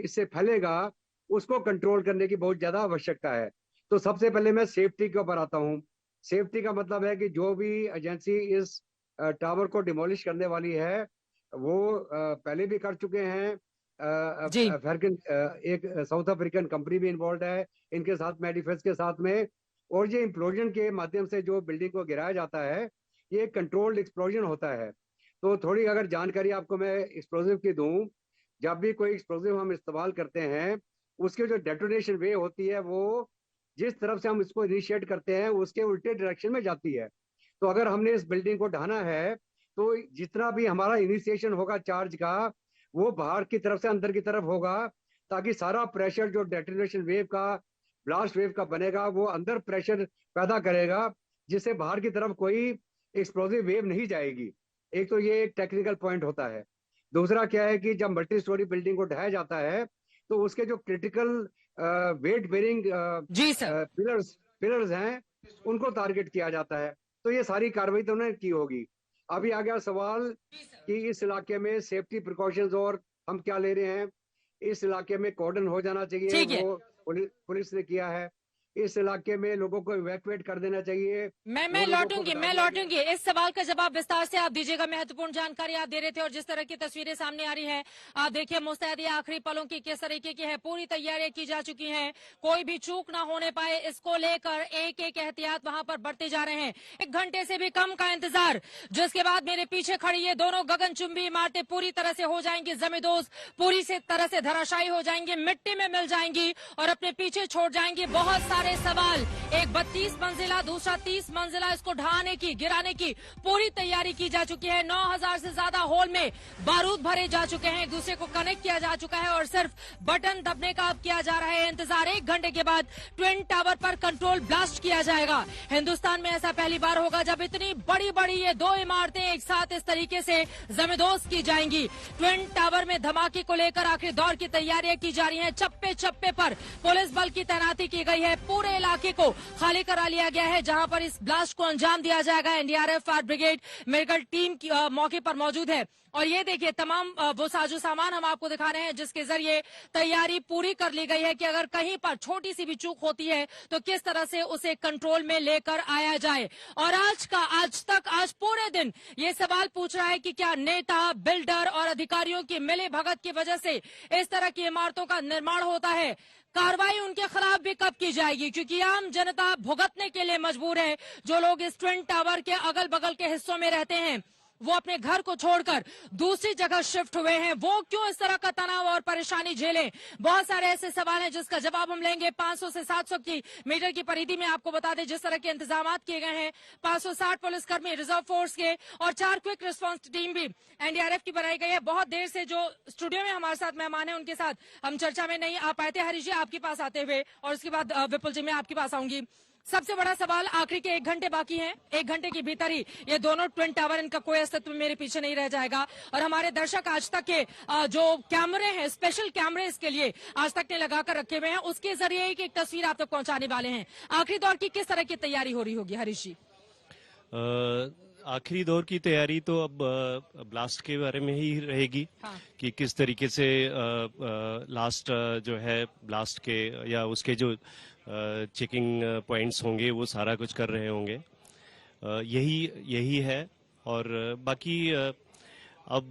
S7: इससे फैलेगा उसको कंट्रोल करने की बहुत ज्यादा आवश्यकता है। तो सबसे पहले मैं सेफ्टी के ऊपर आता हूँ। सेफ्टी का मतलब है कि जो भी एजेंसी इस टावर को डिमोलिश करने वाली है वो पहले भी कर चुके हैं।
S1: जी
S7: अफ्रीकन एक साउथ अफ्रीकन कंपनी भी इन्वॉल्व है इनके साथ, मेडिफेस के साथ में। और ये इम्प्लोजन के माध्यम से जो बिल्डिंग को गिराया जाता है, ये कंट्रोल्ड एक्सप्लोजन होता है। तो थोड़ी अगर जानकारी आपको मैं एक्सप्लोजिव की दूं, जब भी कोई एक्सप्लोजिव हम इस्तेमाल करते हैं, उसकी जो डेटोनेशन वे होती है वो जिस तरफ से हम इसको इनिशिएट करते हैं उसके उल्टे डायरेक्शन में जाती है। तो अगर हमने इस बिल्डिंग को ढाना है तो जितना भी हमारा इनिशिएशन होगा चार्ज का, वो बाहर की तरफ से अंदर की तरफ होगा, ताकि सारा प्रेशर जो डेटोनेशन वेव का, ब्लास्ट वेव का बनेगा, वो अंदर प्रेशर पैदा करेगा, जिससे बाहर की तरफ कोई एक्सप्लोजिव वेव नहीं जाएगी। एक तो ये एक टेक्निकल पॉइंट होता है। दूसरा क्या है कि जब मल्टी स्टोरी बिल्डिंग को ढाया जाता है तो उसके जो क्रिटिकल वेट बेरिंग
S1: जी सर।
S7: पिलर्स हैं, उनको टारगेट किया जाता है। तो ये सारी कार्रवाई तो उन्होंने की होगी। अभी आ गया सवाल कि इस इलाके में सेफ्टी प्रिकॉशंस और हम क्या ले रहे हैं। इस इलाके में कॉर्डन हो जाना चाहिए,
S1: ठीक है।
S7: वो पुलिस ने किया है। इस इलाके में लोगों को इवैक्यूएट कर देना चाहिए।
S1: मैं लौटूंगी इस सवाल का जवाब विस्तार से आप दीजिएगा। महत्वपूर्ण जानकारी आप दे रहे थे और जिस तरह की तस्वीरें सामने आ रही है, आप देखिए मुस्तैदी आखिरी पलों की किस तरीके की है। पूरी तैयारियां की जा चुकी हैं, कोई भी चूक ना होने पाए इसको लेकर एक एक एहतियात वहां पर बढ़ते जा रहे हैं। 1 घंटे से भी कम का इंतजार, जिसके बाद मेरे पीछे खड़ी ये दोनों गगनचुंबी इमारतें पूरी तरह से हो जाएंगी जमींदोज, पूरी से तरह से धराशायी हो जाएंगी, मिट्टी में मिल जाएंगी और अपने पीछे छोड़ जाएंगी बहुत सारे सवाल। एक 32 मंजिला, दूसरा 30 मंजिला, इसको ढहाने की, गिराने की पूरी तैयारी की जा चुकी है। 9000 से ज्यादा होल में बारूद भरे जा चुके हैं, एक दूसरे को कनेक्ट किया जा चुका है और सिर्फ बटन दबने का अब किया जा रहा है इंतजार। 1 घंटे के बाद ट्विन टावर पर कंट्रोल ब्लास्ट किया जाएगा। हिंदुस्तान में ऐसा पहली बार होगा जब इतनी बड़ी बड़ी ये 2 इमारतें एक साथ इस तरीके से जमींदोज की जाएंगी। ट्विन टावर में धमाके को लेकर आखिरी दौर की तैयारियां की जा रही हैं। चप्पे चप्पे पर पुलिस बल की तैनाती की गई है, पूरे इलाके को खाली करा लिया गया है जहां पर इस ब्लास्ट को अंजाम दिया जाएगा। NDRF, fire brigade, medical team की मौके पर मौजूद है और ये देखिए तमाम वो साजो सामान हम आपको दिखा रहे हैं जिसके जरिए तैयारी पूरी कर ली गई है कि अगर कहीं पर छोटी सी भी चूक होती है तो किस तरह से उसे कंट्रोल में लेकर आया जाए। और आज पूरे दिन ये सवाल पूछ रहा है कि क्या नेता, बिल्डर और अधिकारियों की मिली भगत की वजह से इस तरह की इमारतों का निर्माण होता है। कार्रवाई उनके खिलाफ भी कब की जाएगी, क्योंकि आम जनता भुगतने के लिए मजबूर है। जो लोग इस ट्विन टावर के अगल बगल के हिस्सों में रहते हैं वो अपने घर को छोड़कर दूसरी जगह शिफ्ट हुए हैं, वो क्यों इस तरह का तनाव और परेशानी झेलें। बहुत सारे ऐसे सवाल हैं जिसका जवाब हम लेंगे। 500 से 700 की मीटर की परिधि में आपको बता दें जिस तरह के इंतजाम किए गए हैं। 560 पुलिसकर्मी रिजर्व फोर्स के और 4 क्विक रिस्पांस टीम भी एनडीआरएफ की बनाई गई है। बहुत देर से जो स्टूडियो में हमारे साथ मेहमान है उनके साथ हम चर्चा में नहीं आ पाए थे। हरीश जी आपके पास आते हुए और उसके बाद विपुल जी मैं आपके पास आऊंगी। सबसे बड़ा सवाल, आखिरी के 1 घंटे बाकी हैं, 1 घंटे के भीतर ही ये दोनों ट्विन टावर, इनका कोई अस्तित्व मेरे पीछे नहीं रह जाएगा। और हमारे दर्शक आज तक के जो कैमरे हैं, स्पेशल कैमरे इसके लिए आज तक ने लगाकर रखे हुए हैं, उसके जरिए एक तस्वीर आप तक पहुंचाने वाले हैं। आखिरी दौर की किस तरह की तैयारी हो रही होगी हरीश जी?
S8: आखिरी दौर की तैयारी तो अब ब्लास्ट के बारे में ही रहेगी। हाँ। कि किस तरीके से लास्ट जो है ब्लास्ट के या उसके जो चेकिंग पॉइंट्स होंगे वो सारा कुछ कर रहे होंगे, यही है। और बाकी अब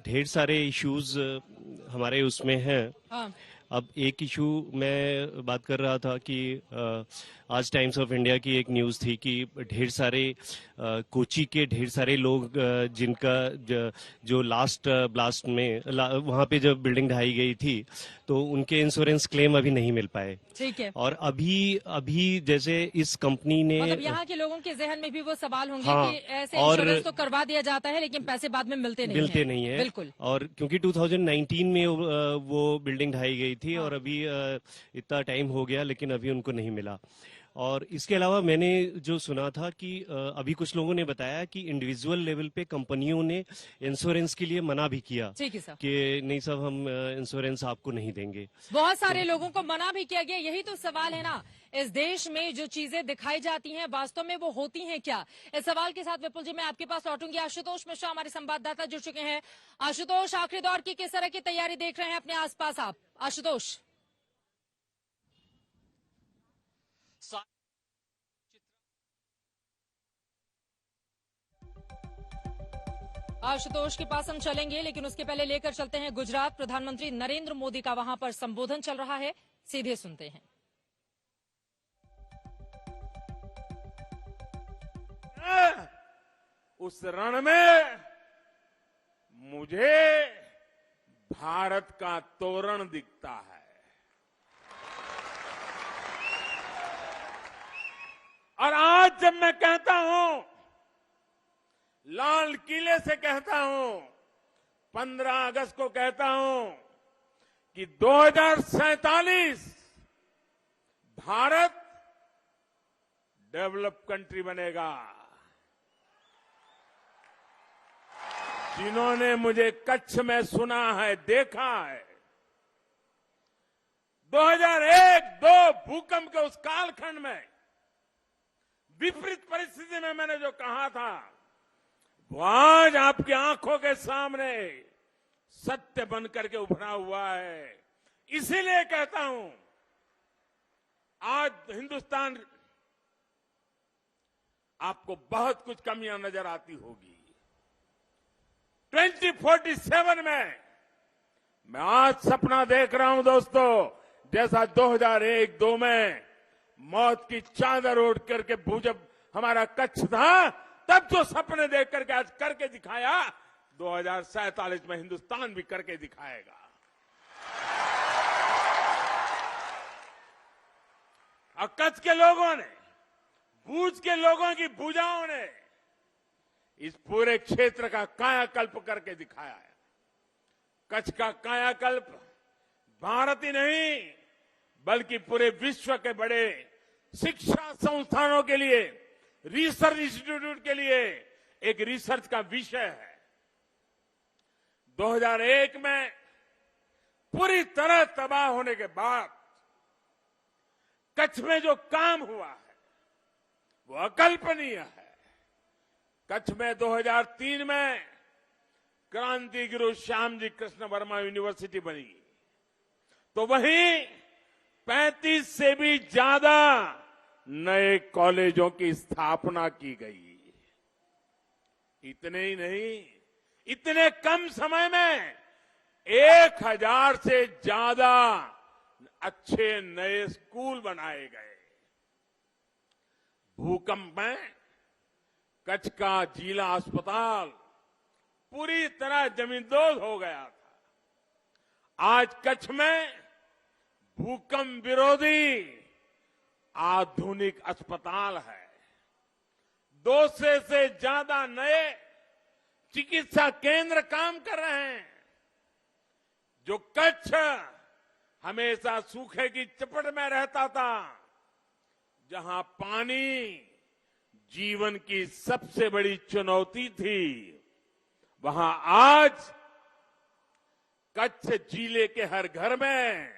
S8: ढेर सारे इश्यूज हमारे उसमें हैं। हाँ। अब एक इशू मैं बात कर रहा था कि आज टाइम्स ऑफ इंडिया की एक न्यूज़ थी कि ढेर सारे कोची के ढेर सारे लोग जिनका जो लास्ट ब्लास्ट में वहाँ पे जब बिल्डिंग ढाई गई थी तो उनके इंश्योरेंस क्लेम अभी नहीं मिल पाए।
S1: ठीक है।
S8: और अभी जैसे इस कंपनी ने,
S1: मतलब यहाँ के लोगों के जहन में भी वो सवाल होंगे।
S8: हाँ,
S1: कि ऐसे इंश्योरेंस तो करवा दिया जाता है लेकिन पैसे बाद में मिलते नहीं है। बिल्कुल।
S8: और क्योंकि 2019 में वो बिल्डिंग ढाई गई थी। हाँ। और अभी इतना टाइम हो गया लेकिन अभी उनको नहीं मिला। और इसके अलावा मैंने जो सुना था कि अभी कुछ लोगों ने बताया कि इंडिविजुअल लेवल पे कंपनियों ने इंश्योरेंस के लिए मना भी किया। ठीक है सर। कि नहीं साहब हम इंश्योरेंस आपको नहीं देंगे।
S1: बहुत सारे लोगों को मना भी किया गया। यही तो सवाल है ना, इस देश में जो चीजें दिखाई जाती हैं वास्तव में वो होती हैं क्या? इस सवाल के साथ विपुल जी मैं आपके पास लौटूंगी। आशुतोष मिश्रा हमारे संवाददाता जुड़ चुके हैं। आशुतोष, आखिरी दौर की किस तरह की तैयारी देख रहे हैं अपने आसपास आप? आशुतोष। आशुतोष के पास हम चलेंगे, लेकिन उसके पहले लेकर चलते हैं गुजरात। प्रधानमंत्री नरेंद्र मोदी का वहां पर संबोधन चल रहा है, सीधे सुनते हैं।
S9: उस रण में मुझे भारत का तोरण दिखता है। और आज जब मैं कहता हूं, लाल किले से कहता हूं, 15 अगस्त को कहता हूं कि 2047 भारत डेवलप कंट्री बनेगा। जिन्होंने मुझे कच्छ में सुना है, देखा है, 2001-2 भूकंप के उस कालखंड में विपरीत परिस्थिति में मैंने जो कहा था, वो आज आपकी आंखों के सामने सत्य बनकर के उभरा हुआ है। इसीलिए कहता हूं, आज हिंदुस्तान आपको बहुत कुछ कमियां नजर आती होगी। 2047 में मैं आज सपना देख रहा हूं दोस्तों, जैसा 2001-2 में मौत की चादर ओढ़ करके जब हमारा कच्छ था, तब जो सपने देख करके आज करके दिखाया, 2047 में हिंदुस्तान भी करके दिखाएगा। और कच्छ के लोगों ने, भुज के लोगों की भुजाओं ने इस पूरे क्षेत्र का कायाकल्प करके दिखाया है। कच्छ का कायाकल्प भारत ही नहीं, बल्कि पूरे विश्व के बड़े शिक्षा संस्थानों के लिए, रिसर्च इंस्टीट्यूट के लिए एक रिसर्च का विषय है। 2001 में पूरी तरह तबाह होने के बाद कच्छ में जो काम हुआ है वो अकल्पनीय है। कच्छ में 2003 में क्रांति गुरु श्याम जी कृष्ण वर्मा यूनिवर्सिटी बनी, तो वहीं 35 से भी ज्यादा नए कॉलेजों की स्थापना की गई। इतने ही नहीं, इतने कम समय में 1000 से ज्यादा अच्छे नए स्कूल बनाए गए। भूकंप में कच्छ का जिला अस्पताल पूरी तरह जमींदोज हो गया था। आज कच्छ में भूकंप विरोधी आधुनिक अस्पताल है। 200 से ज्यादा नए चिकित्सा केंद्र काम कर रहे हैं। जो कच्छ हमेशा सूखे की चपेट में रहता था, जहां पानी जीवन की सबसे बड़ी चुनौती थी, वहां आज कच्छ जिले के हर घर में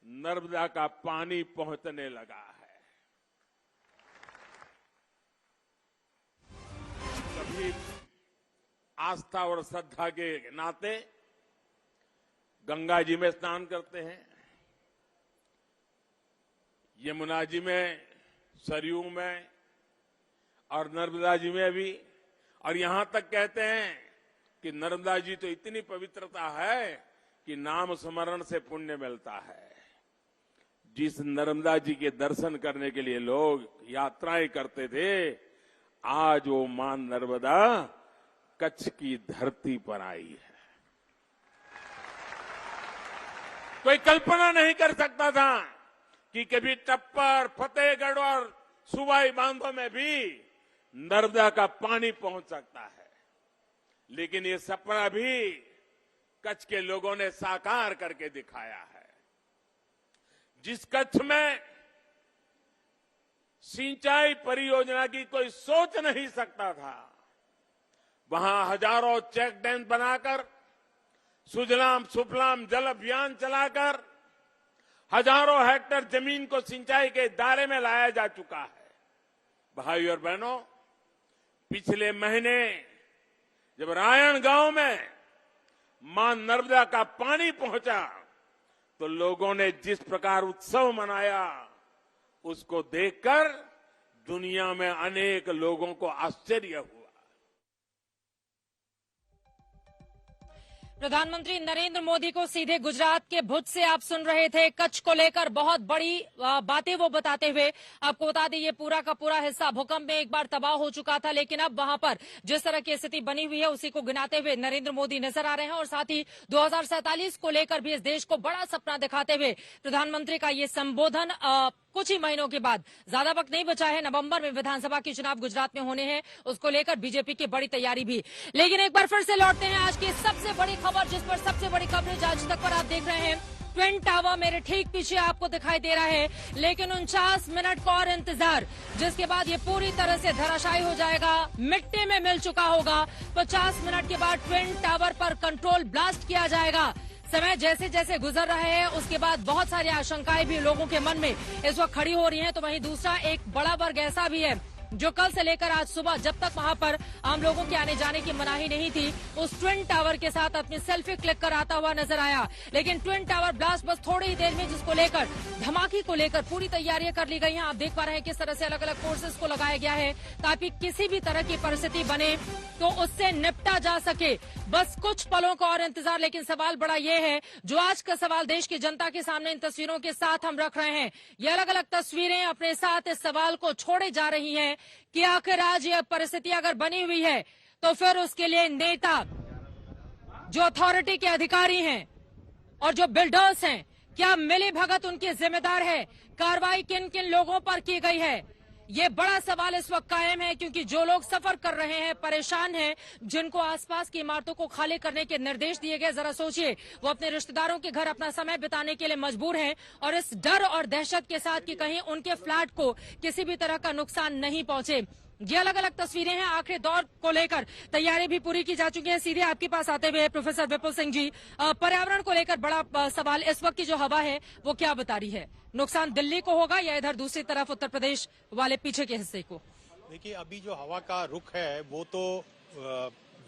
S9: नर्मदा का पानी पहुंचने लगा है। कभी आस्था और श्रद्धा के नाते गंगा जी में स्नान करते हैं, यमुना जी में, सरयू में और नर्मदा जी में भी। और यहां तक कहते हैं कि नर्मदा जी तो इतनी पवित्रता है कि नाम स्मरण से पुण्य मिलता है। जिस नर्मदा जी के दर्शन करने के लिए लोग यात्राएं करते थे, आज वो मां नर्मदा कच्छ की धरती पर आई है। कोई कल्पना नहीं कर सकता था कि कभी टप्पर, फतेहगढ़ और सुबाई बांधों में भी नर्मदा का पानी पहुंच सकता है। लेकिन ये सपना भी कच्छ के लोगों ने साकार करके दिखाया है। जिस कच्छ में सिंचाई परियोजना की कोई सोच नहीं सकता था, वहां हजारों चेक डैम बनाकर, सुजलाम सुफलाम जल अभियान चलाकर हजारों हेक्टेयर जमीन को सिंचाई के दायरे में लाया जा चुका है। भाई और बहनों, पिछले महीने जब रायन गांव में मां नर्मदा का पानी पहुंचा, तो लोगों ने जिस प्रकार उत्सव मनाया, उसको देखकर दुनिया में अनेक लोगों को आश्चर्य हुआ।
S1: प्रधानमंत्री नरेंद्र मोदी को सीधे गुजरात के भुज से आप सुन रहे थे। कच्छ को लेकर बहुत बड़ी बातें वो बताते हुए, आपको बता दें ये पूरा का पूरा हिस्सा भूकंप में एक बार तबाह हो चुका था, लेकिन अब वहां पर जिस तरह की स्थिति बनी हुई है उसी को गिनाते हुए नरेंद्र मोदी नजर आ रहे हैं। और साथ ही 2047 को लेकर भी इस देश को बड़ा सपना दिखाते हुए प्रधानमंत्री का ये संबोधन कुछ ही महीनों के बाद, ज्यादा वक्त नहीं बचा है, नवंबर में विधानसभा के चुनाव गुजरात में होने हैं, उसको लेकर बीजेपी की बड़ी तैयारी भी। लेकिन एक बार फिर से लौटते हैं आज की सबसे बड़ी खबर, जिस पर सबसे बड़ी कवरेज आज तक पर आप देख रहे हैं। ट्विन टावर मेरे ठीक पीछे आपको दिखाई दे रहा है, लेकिन 49 मिनट का और इंतजार, जिसके बाद ये पूरी तरह से धराशायी हो जाएगा, मिट्टी में मिल चुका होगा। 50 मिनट के बाद ट्विन टावर पर कंट्रोल ब्लास्ट किया जाएगा। समय जैसे जैसे गुजर रहे हैं उसके बाद बहुत सारी आशंकाएं भी लोगों के मन में इस वक्त खड़ी हो रही हैं। तो वहीं दूसरा एक बड़ा वर्ग ऐसा भी है जो कल से लेकर आज सुबह, जब तक वहां पर आम लोगों के आने जाने की मनाही नहीं थी, उस ट्विन टावर के साथ अपनी सेल्फी क्लिक कराता हुआ नजर आया। लेकिन ट्विन टावर ब्लास्ट बस थोड़ी ही देर में, जिसको लेकर, धमाके को लेकर पूरी तैयारियां कर ली गई हैं। आप देख पा रहे हैं किस तरह से अलग अलग फोर्सेस को लगाया गया है ताकि किसी भी तरह की परिस्थिति बने तो उससे निपटा जा सके। बस कुछ पलों का और इंतजार। लेकिन सवाल बड़ा ये है, जो आज का सवाल देश की जनता के सामने इन तस्वीरों के साथ हम रख रहे हैं, ये अलग अलग तस्वीरें अपने साथ इस सवाल को छोड़े जा रही हैं कि आखिर आज यह परिस्थिति अगर बनी हुई है तो फिर उसके लिए नेता, जो अथॉरिटी के अधिकारी हैं और जो बिल्डर्स हैं, क्या मिली भगत उनकी जिम्मेदार है? कार्रवाई किन किन लोगों पर की गई है? ये बड़ा सवाल इस वक्त कायम है, क्योंकि जो लोग सफर कर रहे हैं, परेशान हैं, जिनको आसपास की इमारतों को खाली करने के निर्देश दिए गए, जरा सोचिए, वो अपने रिश्तेदारों के घर अपना समय बिताने के लिए मजबूर हैं और इस डर और दहशत के साथ कि कहीं उनके फ्लैट को किसी भी तरह का नुकसान नहीं पहुंचे। ये अलग अलग तस्वीरें हैं। आखिरी दौर को लेकर तैयारी भी पूरी की जा चुकी है। सीधे आपके पास आते हुए प्रोफेसर विपुल सिंह जी, पर्यावरण को लेकर बड़ा सवाल, इस वक्त की जो हवा है वो क्या बता रही है? नुकसान दिल्ली को होगा या इधर दूसरी तरफ उत्तर प्रदेश वाले पीछे के हिस्से को?
S10: देखिए, अभी जो हवा का रुख है वो तो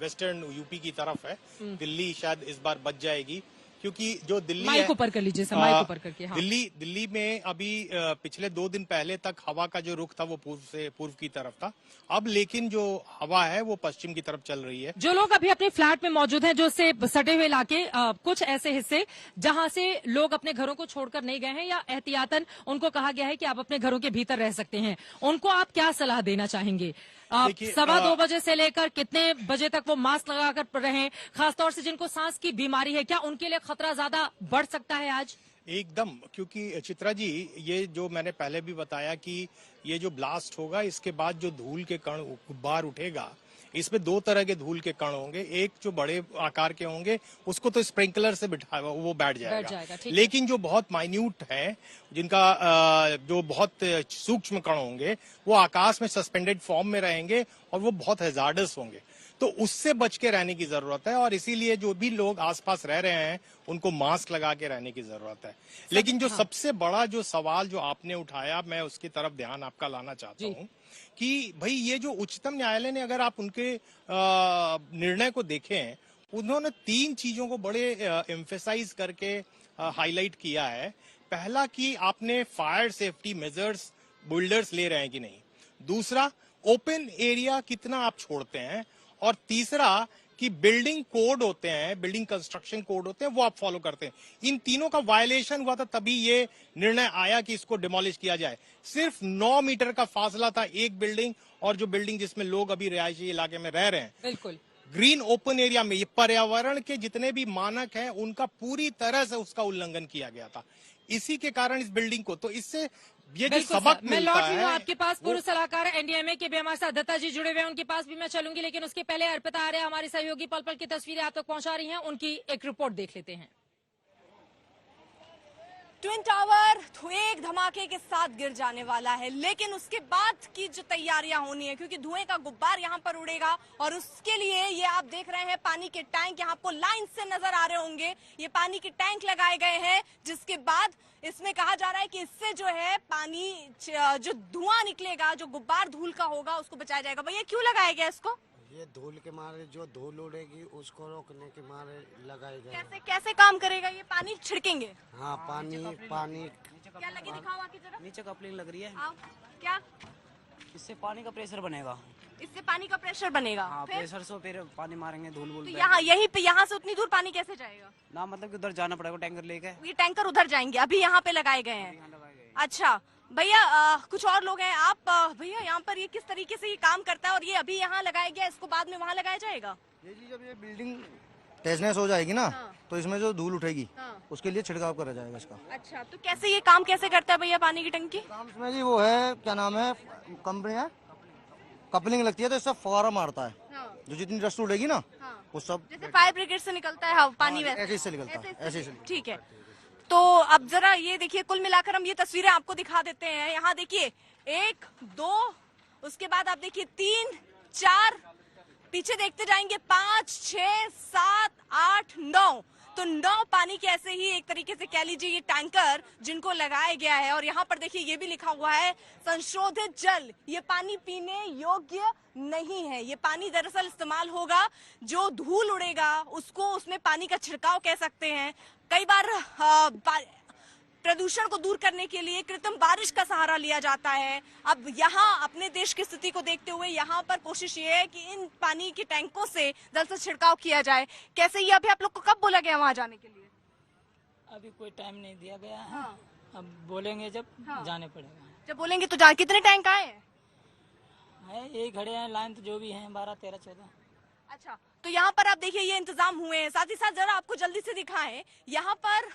S10: वेस्टर्न यूपी की तरफ है। दिल्ली शायद इस बार बच जाएगी, क्योंकि जो दिल्ली
S1: माइक ऊपर कर लीजिए सर, माइक ऊपर करके। हाँ।
S10: दिल्ली में अभी पिछले 2 दिन पहले तक हवा का जो रुख था वो पूर्व की तरफ था। अब लेकिन जो हवा है वो पश्चिम की तरफ चल रही है।
S1: जो लोग अभी अपने फ्लैट में मौजूद हैं, जो से सटे हुए इलाके, कुछ ऐसे हिस्से जहां से लोग अपने घरों को छोड़कर नहीं गए हैं या एहतियातन उनको कहा गया है कि आप अपने घरों के भीतर रह सकते हैं, उनको आप क्या सलाह देना चाहेंगे? 2:15 बजे से लेकर कितने बजे तक वो मास्क लगाकर रहें, खासतौर से जिनको सांस की बीमारी है, क्या उनके लिए खतरा ज्यादा बढ़ सकता है आज?
S10: एकदम, क्योंकि चित्रा जी, ये जो मैंने पहले भी बताया कि ये जो ब्लास्ट होगा, इसके बाद जो धूल के कण गुब्बार उठेगा, इसमें 2 तरह के धूल के कण होंगे। एक जो बड़े आकार के होंगे उसको तो स्प्रिंकलर से बिठा वो बैठ जाएगा, लेकिन जो बहुत माइन्यूट है, जिनका जो बहुत सूक्ष्म कण होंगे, वो आकाश में सस्पेंडेड फॉर्म में रहेंगे और वो बहुत हैजार्डस होंगे। तो उससे बच के रहने की जरूरत है और इसीलिए जो भी लोग आसपास रह रहे हैं उनको मास्क लगा के रहने की जरूरत है। लेकिन जो सबसे बड़ा जो सवाल जो आपने उठाया, मैं उसकी तरफ ध्यान आपका लाना चाहता हूँ कि भाई ये जो उच्चतम न्यायालय ने, अगर आप उनके निर्णय को देखें, उन्होंने 3 चीजों को बड़े एम्फेसाइज करके हाईलाइट किया है। पहला कि आपने फायर सेफ्टी मेजर्स बिल्डर्स ले रहे हैं कि नहीं, दूसरा ओपन एरिया कितना आप छोड़ते हैं, और तीसरा कि बिल्डिंग कोड होते हैं, बिल्डिंग कंस्ट्रक्शन कोड होते हैं, वो आप फॉलो करते हैं। इन तीनों का वायलेशन हुआ था, तभी ये निर्णय आया कि इसको डिमोलिश किया जाए। सिर्फ 9 मीटर का फासला था एक बिल्डिंग और जो बिल्डिंग जिसमें लोग अभी रिहायशी इलाके में रह रहे हैं।
S1: बिल्कुल
S10: ग्रीन ओपन एरिया में ये पर्यावरण के जितने भी मानक हैं उनका पूरी तरह से उसका उल्लंघन किया गया था। इसी के कारण इस बिल्डिंग को, तो इससे ये जो सबक
S1: मैं लौट रही हूँ
S10: है,
S1: आपके पास। पूर्व सलाहकार एनडीएमए के भी हमारे साथ दत्ता जी जुड़े हुए हैं, उनके पास भी मैं चलूंगी, लेकिन उसके पहले अर्पिता आर्य हमारी सहयोगी पल पल की तस्वीरें आप तक पहुंचा रही हैं, उनकी एक रिपोर्ट देख लेते हैं।
S2: ट्विन टावर एक धमाके के साथ गिर जाने वाला है, लेकिन उसके बाद की जो तैयारियां होनी है, क्योंकि धुएं का गुब्बार यहां पर उड़ेगा और उसके लिए ये आप देख रहे हैं पानी के टैंक यहां आपको लाइन से नजर आ रहे होंगे। ये पानी के टैंक लगाए गए हैं, जिसके बाद इसमें कहा जा रहा है कि इससे जो है पानी, जो धुआं निकलेगा, जो गुब्बार धूल का होगा, उसको बचाया जाएगा। भैया क्यों लगाया गया इसको?
S11: ये धूल के मारे जो धूल उड़ेगी उसको रोकने के मारे लगाए गए।
S2: कैसे काम करेगा? ये पानी छिड़केंगे?
S11: हाँ, पानी
S2: क्या लगी दिखाओ आके जरा।
S12: नीचे कपलिंग लग रही है।
S2: आओ। क्या?
S12: इससे पानी का प्रेशर बनेगा।
S2: इससे पानी का प्रेशर बनेगा।
S12: हाँ,
S2: फिर?
S12: प्रेशर से फिर पानी मारेंगे धूल वूल
S2: तो
S12: पे।
S2: यहाँ यहीं पे यहाँ से उतनी दूर पानी कैसे जाएगा?
S12: ना मतलब कि उधर जाना पड़ेगा टैंकर लेके।
S2: ये टैंकर उधर जाएंगे, अभी यहाँ पे लगाए गए हैं। अच्छा भैया, कुछ और लोग हैं आप भैया, यहाँ पर ये किस तरीके से ये काम करता है और ये अभी यहाँ लगाया गया, इसको बाद में वहाँ लगाया जाएगा?
S13: ये जी जब ये बिल्डिंग टेजनेस हो जाएगी ना, तो इसमें जो धूल उठेगी उसके लिए छिड़काव करा जाएगा इसका।
S2: अच्छा, तो कैसे ये काम कैसे करता है भैया पानी की टंकी?
S13: काम इसमें जी वो है, क्या नाम है, कंपनी है, कपलिंग लगती है तो इससे फवारा मारता है। जो जितनी डस्ट उड़ेगी ना वो सब
S2: जैसे फायर ब्रिगेड से निकलता है पानी वैसे
S13: ऐसे से निकलता है, ऐसे से।
S2: ठीक है, तो अब जरा ये देखिए, कुल मिलाकर हम ये तस्वीरें आपको दिखा देते हैं। यहाँ देखिए 1 2, उसके बाद आप देखिए 3 4, पीछे देखते जाएंगे 5 6 7 8 9, तो 9 पानी के ऐसे ही एक तरीके से कह लीजिए ये टैंकर जिनको लगाया गया है। और यहाँ पर देखिए ये भी लिखा हुआ है संशोधित जल, ये पानी पीने योग्य नहीं है। ये पानी दरअसल इस्तेमाल होगा, जो धूल उड़ेगा उसको उसमें पानी का छिड़काव कह सकते हैं। कई बार प्रदूषण को दूर करने के लिए कृत्रिम बारिश का सहारा लिया जाता है। अब यहाँ अपने देश की स्थिति को देखते हुए यहाँ पर कोशिश ये है कि इन पानी के टैंकों से दरअसल छिड़काव किया जाए। कैसे ये अभी आप लोग को कब बोला गया वहाँ जाने के लिए?
S12: अभी कोई टाइम नहीं दिया गया है। अब बोलेंगे जब जाने पड़ेगा।
S2: जब बोलेंगे तो कितने टैंक आए हैं?
S12: यही खड़े हैं, लाइन तो जो भी है 12 13 14।
S2: अच्छा, तो यहाँ पर आप देखिए ये इंतजाम हुए हैं। साथ ही साथ जरा आपको जल्दी से दिखाएं, यहाँ पर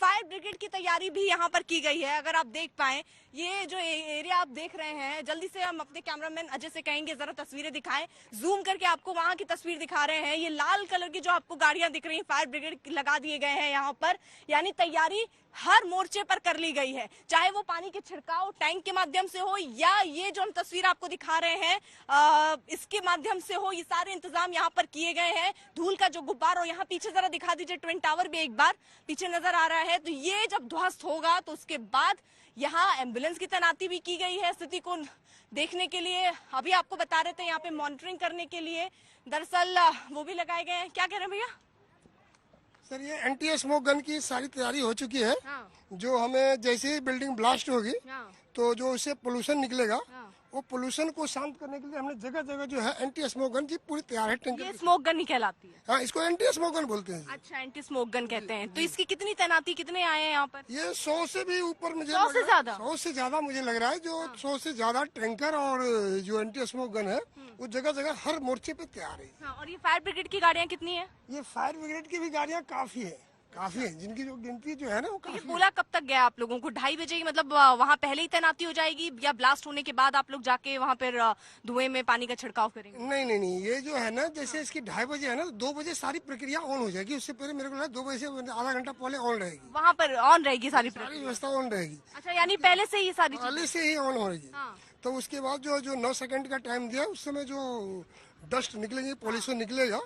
S2: फायर ब्रिगेड की तैयारी भी यहाँ पर की गई है। अगर आप देख पाएं, ये जो एरिया आप देख रहे हैं, जल्दी से हम अपने कैमरामैन अजय से कहेंगे जरा तस्वीरें दिखाएं, जूम करके आपको वहां की तस्वीर दिखा रहे हैं। ये लाल कलर की जो आपको गाड़ियां दिख रही हैं, फायर ब्रिगेड लगा दिए गए हैं यहाँ पर, यानी तैयारी हर मोर्चे पर कर ली गई है, चाहे वो पानी के छिड़काव टैंक के माध्यम से हो या ये जो हम तस्वीर आपको दिखा रहे हैं इसके माध्यम से हो। ये सारे इंतजाम यहाँ पर किए गए हैं। धूल का जो गुब्बार, और यहाँ पीछे जरा दिखा दीजिए ट्विन टावर भी एक बार पीछे नजर आ रहा है। तो ये जब ध्वस्त होगा तो उसके बाद यहाँ एम्बुलेंस की तैनाती भी की गई है स्थिति को देखने के लिए। अभी आपको बता रहे थे यहाँ पे मॉनिटरिंग करने के लिए दरअसल वो भी लगाए गए हैं। क्या कह रहे हैं भैया?
S14: सर ये एंटी स्मोक गन की सारी तैयारी हो चुकी है। जो हमें जैसे ही बिल्डिंग ब्लास्ट होगी तो जो उससे पोल्यूशन निकलेगा वो पोल्यूशन को शांत करने के लिए हमने जगह जगह जो है एंटी स्मोक गन की पूरी तैयार है। टैंकर
S2: ये स्मोक गन ही कहलाती है?
S14: हाँ, इसको एंटी स्मोक गन बोलते हैं।
S2: अच्छा, एंटी स्मोक गन कहते हैं। तो इसकी कितनी तैनाती, कितने आए हैं यहाँ पर?
S14: ये 100 से भी ऊपर मुझे
S2: 100 से ज्यादा?
S14: 100 से ज्यादा मुझे लग रहा है। जो 100 से ज्यादा टैंकर और जो एंटी स्मोक गन है वो जगह जगह हर मोर्चे पे तैयार है।
S2: और ये फायर ब्रिगेड की गाड़ियाँ कितनी है?
S14: ये फायर ब्रिगेड की भी गाड़ियाँ काफी है, जिनकी जो गिनती जो है ना वो काफी।
S2: ये बोला कब तक गया आप लोगों को? 2:30 बजे मतलब वहाँ पहले ही तैनाती हो जाएगी या ब्लास्ट होने के बाद आप लोग जाके वहाँ पर धुएं में पानी का छिड़काव करेंगे?
S14: नहीं, ये जो है ना, जैसे इसकी 2:30 बजे है ना, 2 बजे सारी प्रक्रिया ऑन हो जाएगी। उससे पहले मेरे को 2 बजे से आधा घंटा पहले ऑन रहेगी।
S2: वहाँ पर ऑन रहेगी सारी
S14: व्यवस्था ऑन रहेगी।
S2: अच्छा, यानी पहले से ही सारी
S14: पहले से ही ऑन हो रहेगी। तो उसके बाद जो 9 सेकंड का टाइम दिया, उस समय जो डस्ट निकलेगी, पोल्यूशन निकलेगा,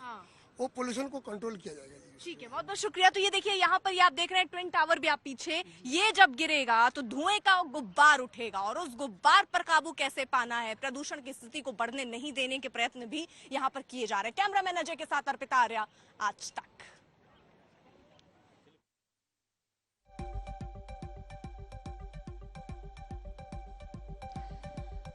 S14: वो पोल्यूशन को कंट्रोल किया जाएगा।
S2: ठीक है, बहुत बहुत शुक्रिया। तो ये देखिए यहाँ पर ये आप देख रहे हैं ट्विन टावर भी आप पीछे, ये जब गिरेगा तो धुएं का गुब्बार उठेगा और उस गुब्बार पर काबू कैसे पाना है, प्रदूषण की स्थिति को बढ़ने नहीं देने के प्रयत्न भी यहाँ पर किए जा रहे हैं। कैमरामैन अजय के साथ अर्पिता आर्या, आज तक।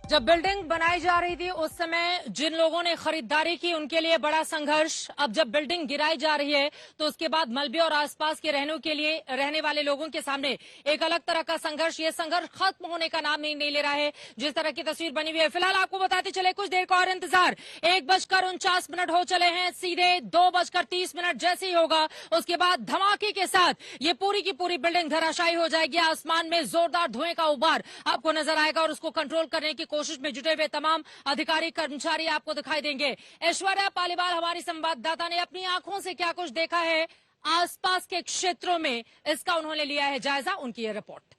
S1: जब बिल्डिंग बनाई जा रही थी उस समय जिन लोगों ने खरीदारी की उनके लिए बड़ा संघर्ष। अब जब बिल्डिंग गिराई जा रही है तो उसके बाद मलबे और आसपास के रहने वाले लोगों के सामने एक अलग तरह का संघर्ष। ये संघर्ष खत्म होने का नाम नहीं ले रहा है। जिस तरह की तस्वीर बनी हुई है, फिलहाल आपको बताते चले कुछ देर का और इंतजार। 1:49 हो चले हैं, सीधे 2:30 जैसे ही होगा उसके बाद धमाके के साथ ये पूरी की पूरी बिल्डिंग धराशायी हो जाएगी। आसमान में जोरदार धुएं का उबार आपको नजर आएगा और उसको कंट्रोल करने की कोशिश में जुटे हुए तमाम अधिकारी कर्मचारी आपको दिखाई देंगे। ऐश्वर्या पालीवाल हमारी संवाददाता ने अपनी आंखों से क्या कुछ देखा है आसपास के क्षेत्रों में, इसका उन्होंने लिया है जायजा। उनकी ये रिपोर्ट।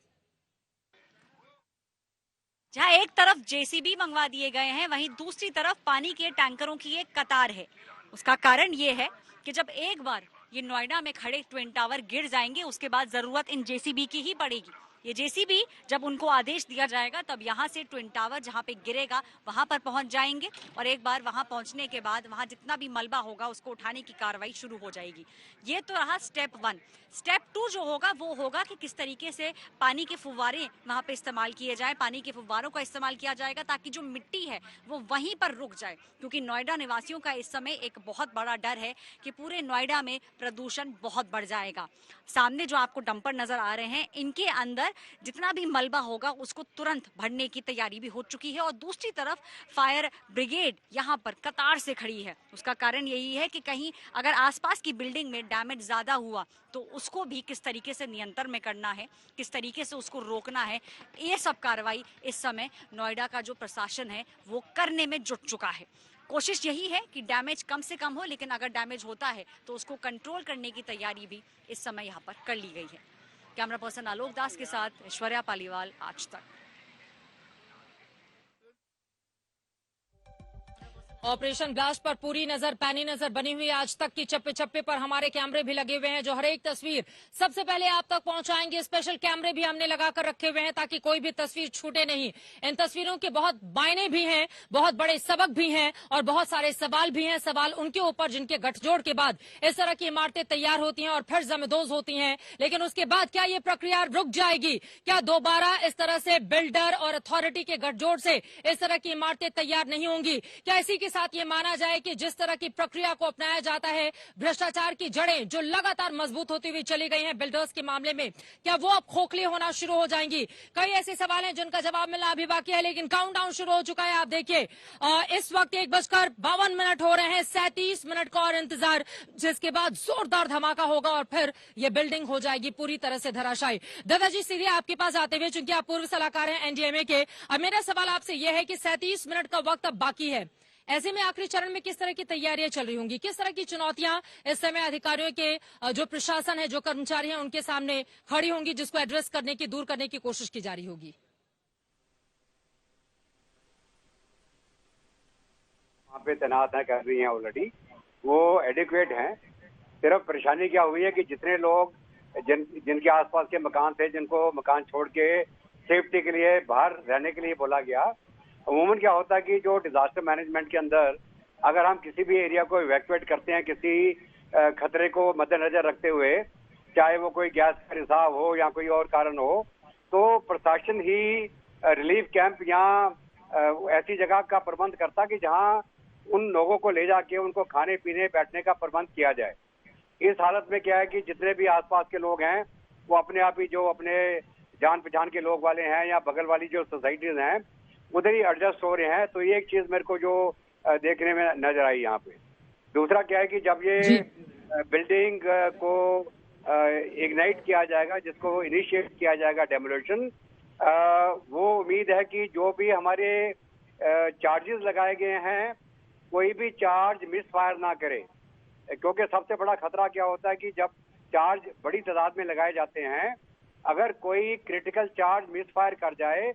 S6: जहां एक तरफ जेसीबी मंगवा दिए गए हैं, वहीं दूसरी तरफ पानी के टैंकरों की एक कतार है। उसका कारण ये है कि जब एक बार ये नोएडा में खड़े ट्विन टावर गिर जाएंगे उसके बाद जरूरत इन जेसीबी की ही पड़ेगी। ये जेसीबी जब उनको आदेश दिया जाएगा तब यहाँ से ट्विन टावर जहाँ पे गिरेगा वहां पर पहुंच जाएंगे और एक बार वहां पहुंचने के बाद वहां जितना भी मलबा होगा उसको उठाने की कार्रवाई शुरू हो जाएगी। ये तो रहा स्टेप 1। स्टेप 2 जो होगा वो होगा कि किस तरीके से पानी के फुव्वारे वहां पे इस्तेमाल किए जाए, पानी के फुव्वारों का इस्तेमाल किया जाएगा ताकि जो मिट्टी है वो वहीं पर रुक जाए, क्योंकि नोएडा निवासियों का इस समय एक बहुत बड़ा डर है कि पूरे नोएडा में प्रदूषण बहुत बढ़ जाएगा। सामने जो आपको डंपर नजर आ रहे हैं, इनके अंदर जितना भी मलबा होगा उसको तुरंत भरने की तैयारी भी हो चुकी है और दूसरी तरफ फायर ब्रिगेड यहाँ पर कतार से खड़ी है। उसका कारण यही है कि कहीं अगर आसपास की बिल्डिंग में डैमेज ज्यादा हुआ तो उसको भी किस तरीके से नियंत्रण में करना है, किस तरीके से उसको रोकना है, ये सब कार्रवाई इस समय नोएडा का जो प्रशासन है वो करने में जुट चुका है। कोशिश यही है कि डैमेज कम से कम हो, लेकिन अगर डैमेज होता है तो उसको कंट्रोल करने की तैयारी भी इस समय यहाँ पर कर ली गई है। कैमरा पर्सन आलोक दास के साथ ऐश्वर्या पालीवाल, आज तक।
S1: ऑपरेशन ब्लास्ट पर पूरी नजर पैनी नजर बनी हुई आज तक की चप्पे चप्पे पर हमारे कैमरे भी लगे हुए हैं जो हर एक तस्वीर सबसे पहले आप तक पहुंचाएंगे। स्पेशल कैमरे भी हमने लगाकर रखे हुए हैं ताकि कोई भी तस्वीर छूटे नहीं। इन तस्वीरों के बहुत मायने भी हैं, बहुत बड़े सबक भी हैं और बहुत सारे सवाल भी हैं। सवाल उनके ऊपर जिनके गठजोड़ के बाद इस तरह की इमारतें तैयार होती हैं और फिर जमींदोज होती हैं, लेकिन उसके बाद क्या ये प्रक्रिया रुक जाएगी? क्या दोबारा इस तरह से बिल्डर और अथॉरिटी के गठजोड़ से इस तरह की इमारतें तैयार नहीं होंगी? क्या इसी के साथ ये माना जाए कि जिस तरह की प्रक्रिया को अपनाया जाता है, भ्रष्टाचार की जड़ें जो लगातार मजबूत होती हुई चली गई हैं बिल्डर्स के मामले में, क्या वो अब खोखली होना शुरू हो जाएंगी? कई ऐसे सवाल हैं जिनका जवाब मिलना अभी बाकी है, लेकिन काउंटडाउन शुरू हो चुका है। आप देखिए इस वक्त 1:52 हो रहे हैं, 37 मिनट का और इंतजार, जिसके बाद जोरदार धमाका होगा और फिर ये बिल्डिंग हो जाएगी पूरी तरह से धराशायी। दादाजी सीधे आपके पास आते हुए, चूंकि आप पूर्व सलाहकार हैं एनडीएमए के, अब मेरा सवाल आपसे यह है कि 37 मिनट का वक्त अब बाकी है, ऐसे में आखिरी चरण में किस तरह की तैयारियां चल रही होंगी? किस तरह की चुनौतियां इस समय अधिकारियों के जो प्रशासन है, जो कर्मचारी हैं, उनके सामने खड़ी होंगी, जिसको एड्रेस करने की, दूर करने की कोशिश की जा रही होगी?
S15: वहाँ पे तैनात है, कर रही हैं ऑलरेडी, वो एडिक्वेट हैं। सिर्फ परेशानी क्या हुई है कि जितने लोग जिनके आसपास के मकान थे, जिनको मकान छोड़ के सेफ्टी के लिए बाहर रहने के लिए बोला गया, अमूमन क्या होता है कि जो डिजास्टर मैनेजमेंट के अंदर अगर हम किसी भी एरिया को इवैक्यूएट करते हैं किसी खतरे को मद्देनजर रखते हुए, चाहे वो कोई गैस का रिसाव हो या कोई और कारण हो, तो प्रशासन ही रिलीफ कैंप या ऐसी जगह का प्रबंध करता कि जहां उन लोगों को ले जाके उनको खाने पीने बैठने का प्रबंध किया जाए। इस हालत में क्या है कि जितने भी आसपास के लोग हैं वो अपने आप ही, जो अपने जान पहचान के लोग वाले हैं या बगल वाली जो सोसाइटीज हैं, उधर ही एडजस्ट हो रहे हैं। तो ये एक चीज मेरे को जो देखने में नजर आई यहाँ पे। दूसरा क्या है कि जब ये बिल्डिंग को इग्नाइट किया जाएगा, जिसको इनिशिएट किया जाएगा डेमोलिशन, वो उम्मीद है कि जो भी हमारे चार्जेस लगाए गए हैं, कोई भी चार्ज मिस फायर ना करे, क्योंकि सबसे बड़ा खतरा क्या होता है कि जब चार्ज बड़ी तादाद में लगाए जाते हैं, अगर कोई क्रिटिकल चार्ज मिस फायर कर जाए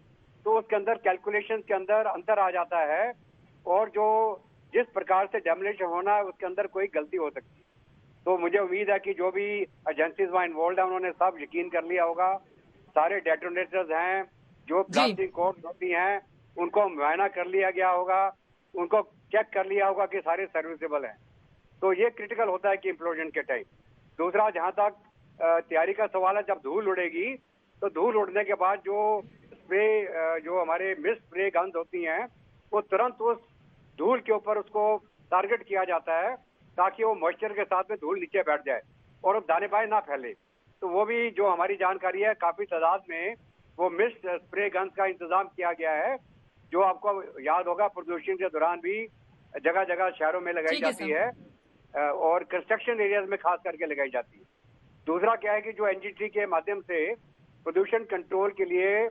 S15: तो उसके अंदर कैलकुलेशन के अंदर अंतर आ जाता है और जो जिस प्रकार से डेमोलिशन होना है उसके अंदर कोई गलती हो सकती है। तो मुझे उम्मीद है कि जो भी एजेंसीज वहाँ इन्वॉल्व है उन्होंने सब यकीन कर लिया होगा। सारे डेटोनेटर्स हैं, जो ब्लास्टिंग कोड्स होती हैं, उनको मुआयना कर लिया गया होगा, उनको चेक कर लिया होगा कि सारे सर्विसेबल हैं। तो ये क्रिटिकल होता है कि इम्प्लोजन के टाइम। दूसरा, जहाँ तक तैयारी का सवाल है, जब धूल उड़ेगी तो धूल उड़ने के बाद जो हमारे मिस्ट स्प्रे गन्स होती हैं, वो तुरंत उस धूल के ऊपर उसको टारगेट किया जाता है ताकि वो मॉइस्चर के साथ में धूल नीचे बैठ जाए और दाने बाएं ना फैले। तो वो भी जो हमारी जानकारी है, काफी तादाद में वो मिस्ट स्प्रे गन्स का इंतजाम किया गया है, जो आपको याद होगा प्रदूषण के दौरान भी जगह जगह शहरों में लगाई जाती है और कंस्ट्रक्शन एरियाज में खास करके लगाई जाती है। दूसरा क्या है कि जो एनजीटी के माध्यम से प्रदूषण कंट्रोल के लिए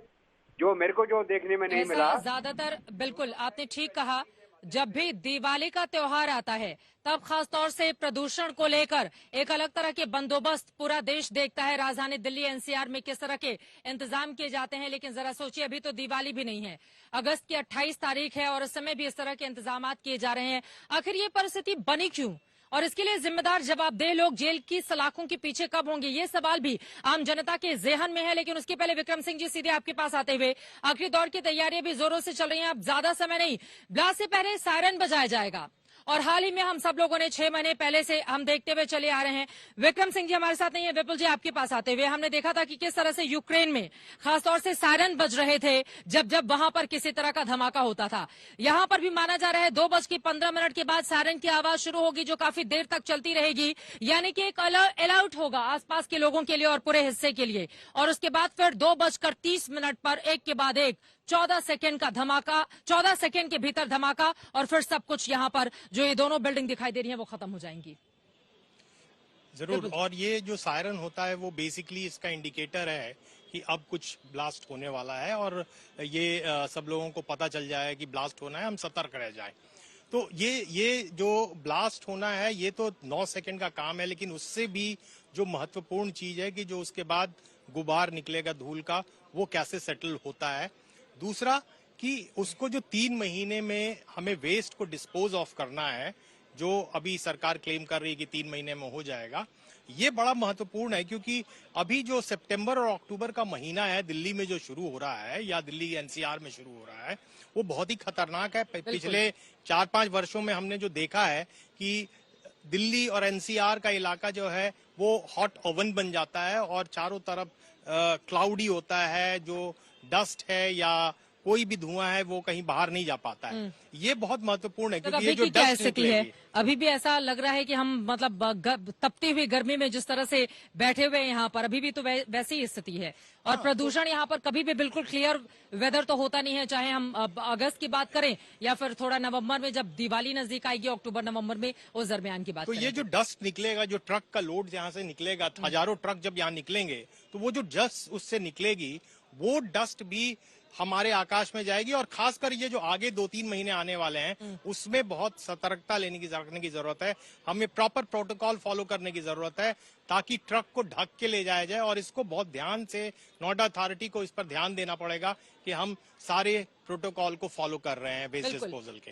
S15: जो मेरे को जो देखने में नहीं मिला,
S1: ज्यादातर, बिल्कुल आपने ठीक कहा, जब भी दिवाली का त्योहार आता है तब खासतौर से प्रदूषण को लेकर एक अलग तरह के बंदोबस्त पूरा देश देखता है। राजधानी दिल्ली एनसीआर में किस तरह के इंतजाम किए जाते हैं, लेकिन जरा सोचिए, अभी तो दिवाली भी नहीं है, अगस्त की 28 तारीख है और इस समय भी इस तरह के इंतजाम किए जा रहे हैं। आखिर ये परिस्थिति बनी क्यों और इसके लिए जिम्मेदार जवाबदेह लोग जेल की सलाखों के पीछे कब होंगे, ये सवाल भी आम जनता के जेहन में है। लेकिन उसके पहले विक्रम सिंह जी सीधे आपके पास आते हुए, आखिरी दौर की तैयारियां भी जोरों से चल रही हैं। अब ज्यादा समय नहीं, ब्लास्ट से पहले सायरन बजाया जाएगा और हाल ही में हम सब लोगों ने 6 महीने पहले से हम देखते हुए चले आ रहे हैं। विक्रम सिंह जी हमारे साथ नहीं है, विपुल जी आपके पास आते हुए हमने देखा था कि किस तरह से यूक्रेन में खासतौर से सायरन बज रहे थे जब वहां पर किसी तरह का धमाका होता था। यहां पर भी माना जा रहा है 2:15 के बाद सायरन की आवाज शुरू होगी जो काफी देर तक चलती रहेगी, यानी कि एक अलर्ट होगा आसपास के लोगों के लिए और पूरे हिस्से के लिए। और उसके बाद फिर 2:30 पर एक के बाद एक 14 सेकंड का धमाका, 14 सेकंड के भीतर धमाका और फिर सब कुछ यहां पर जो ये दोनों बिल्डिंग दिखाई दे रही हैं वो खत्म हो जाएंगी।
S10: जरूर, और ये जो सायरन होता है वो बेसिकली इसका इंडिकेटर है कि अब कुछ ब्लास्ट होने वाला है और ये सब लोगों को पता चल जाए कि ब्लास्ट होना है, हम सतर्क रह जाएं। तो ये जो ब्लास्ट होना है ये तो 9 सेकंड का काम है, लेकिन उससे भी जो महत्वपूर्ण चीज है कि जो उसके बाद गुबार निकलेगा धूल का, वो कैसे सेटल होता है। दूसरा कि उसको जो 3 महीने में हमें वेस्ट को डिस्पोज ऑफ करना है, जो अभी सरकार क्लेम कर रही है कि 3 महीने में हो जाएगा, ये बड़ा महत्वपूर्ण है क्योंकि अभी जो सितंबर और अक्टूबर का महीना है दिल्ली में जो शुरू हो रहा है या दिल्ली एनसीआर में शुरू हो रहा है वो बहुत ही खतरनाक है। पिछले 4-5 वर्षों में हमने जो देखा है कि दिल्ली और एनसीआर का इलाका जो है वो हॉट ओवन बन जाता है और चारों तरफ क्लाउडी होता है, जो डस्ट है या कोई भी धुआं है वो कहीं बाहर नहीं जा पाता है। ये बहुत महत्वपूर्ण है क्योंकि ये जो डस्ट
S1: स्थिति है अभी भी ऐसा लग रहा है कि हम मतलब तपती हुई गर्मी में जिस तरह से बैठे हुए यहाँ पर अभी भी तो वैसी ही स्थिति है। और प्रदूषण यहाँ पर कभी भी बिल्कुल क्लियर वेदर तो होता नहीं है, चाहे हम अगस्त की बात करें या फिर थोड़ा नवंबर में जब दिवाली नजदीक आएगी, अक्टूबर नवंबर में उस दरमियान की बात
S10: तो ये जो डस्ट निकलेगा, जो ट्रक का लोड यहाँ से निकलेगा, हजारों ट्रक जब यहाँ निकलेंगे तो वो जो डस्ट उससे निकलेगी वो डस्ट भी हमारे आकाश में जाएगी। और खासकर ये जो आगे 2-3 महीने आने वाले हैं उसमें बहुत सतर्कता रखने की जरूरत है। हमें प्रॉपर प्रोटोकॉल फॉलो करने की जरूरत है ताकि ट्रक को ढक के ले जाया जाए। और इसको बहुत ध्यान से नोएडा अथॉरिटी को इस पर ध्यान देना पड़ेगा कि हम सारे प्रोटोकॉल को फॉलो कर रहे हैं वेस्ट डिस्पोजल के।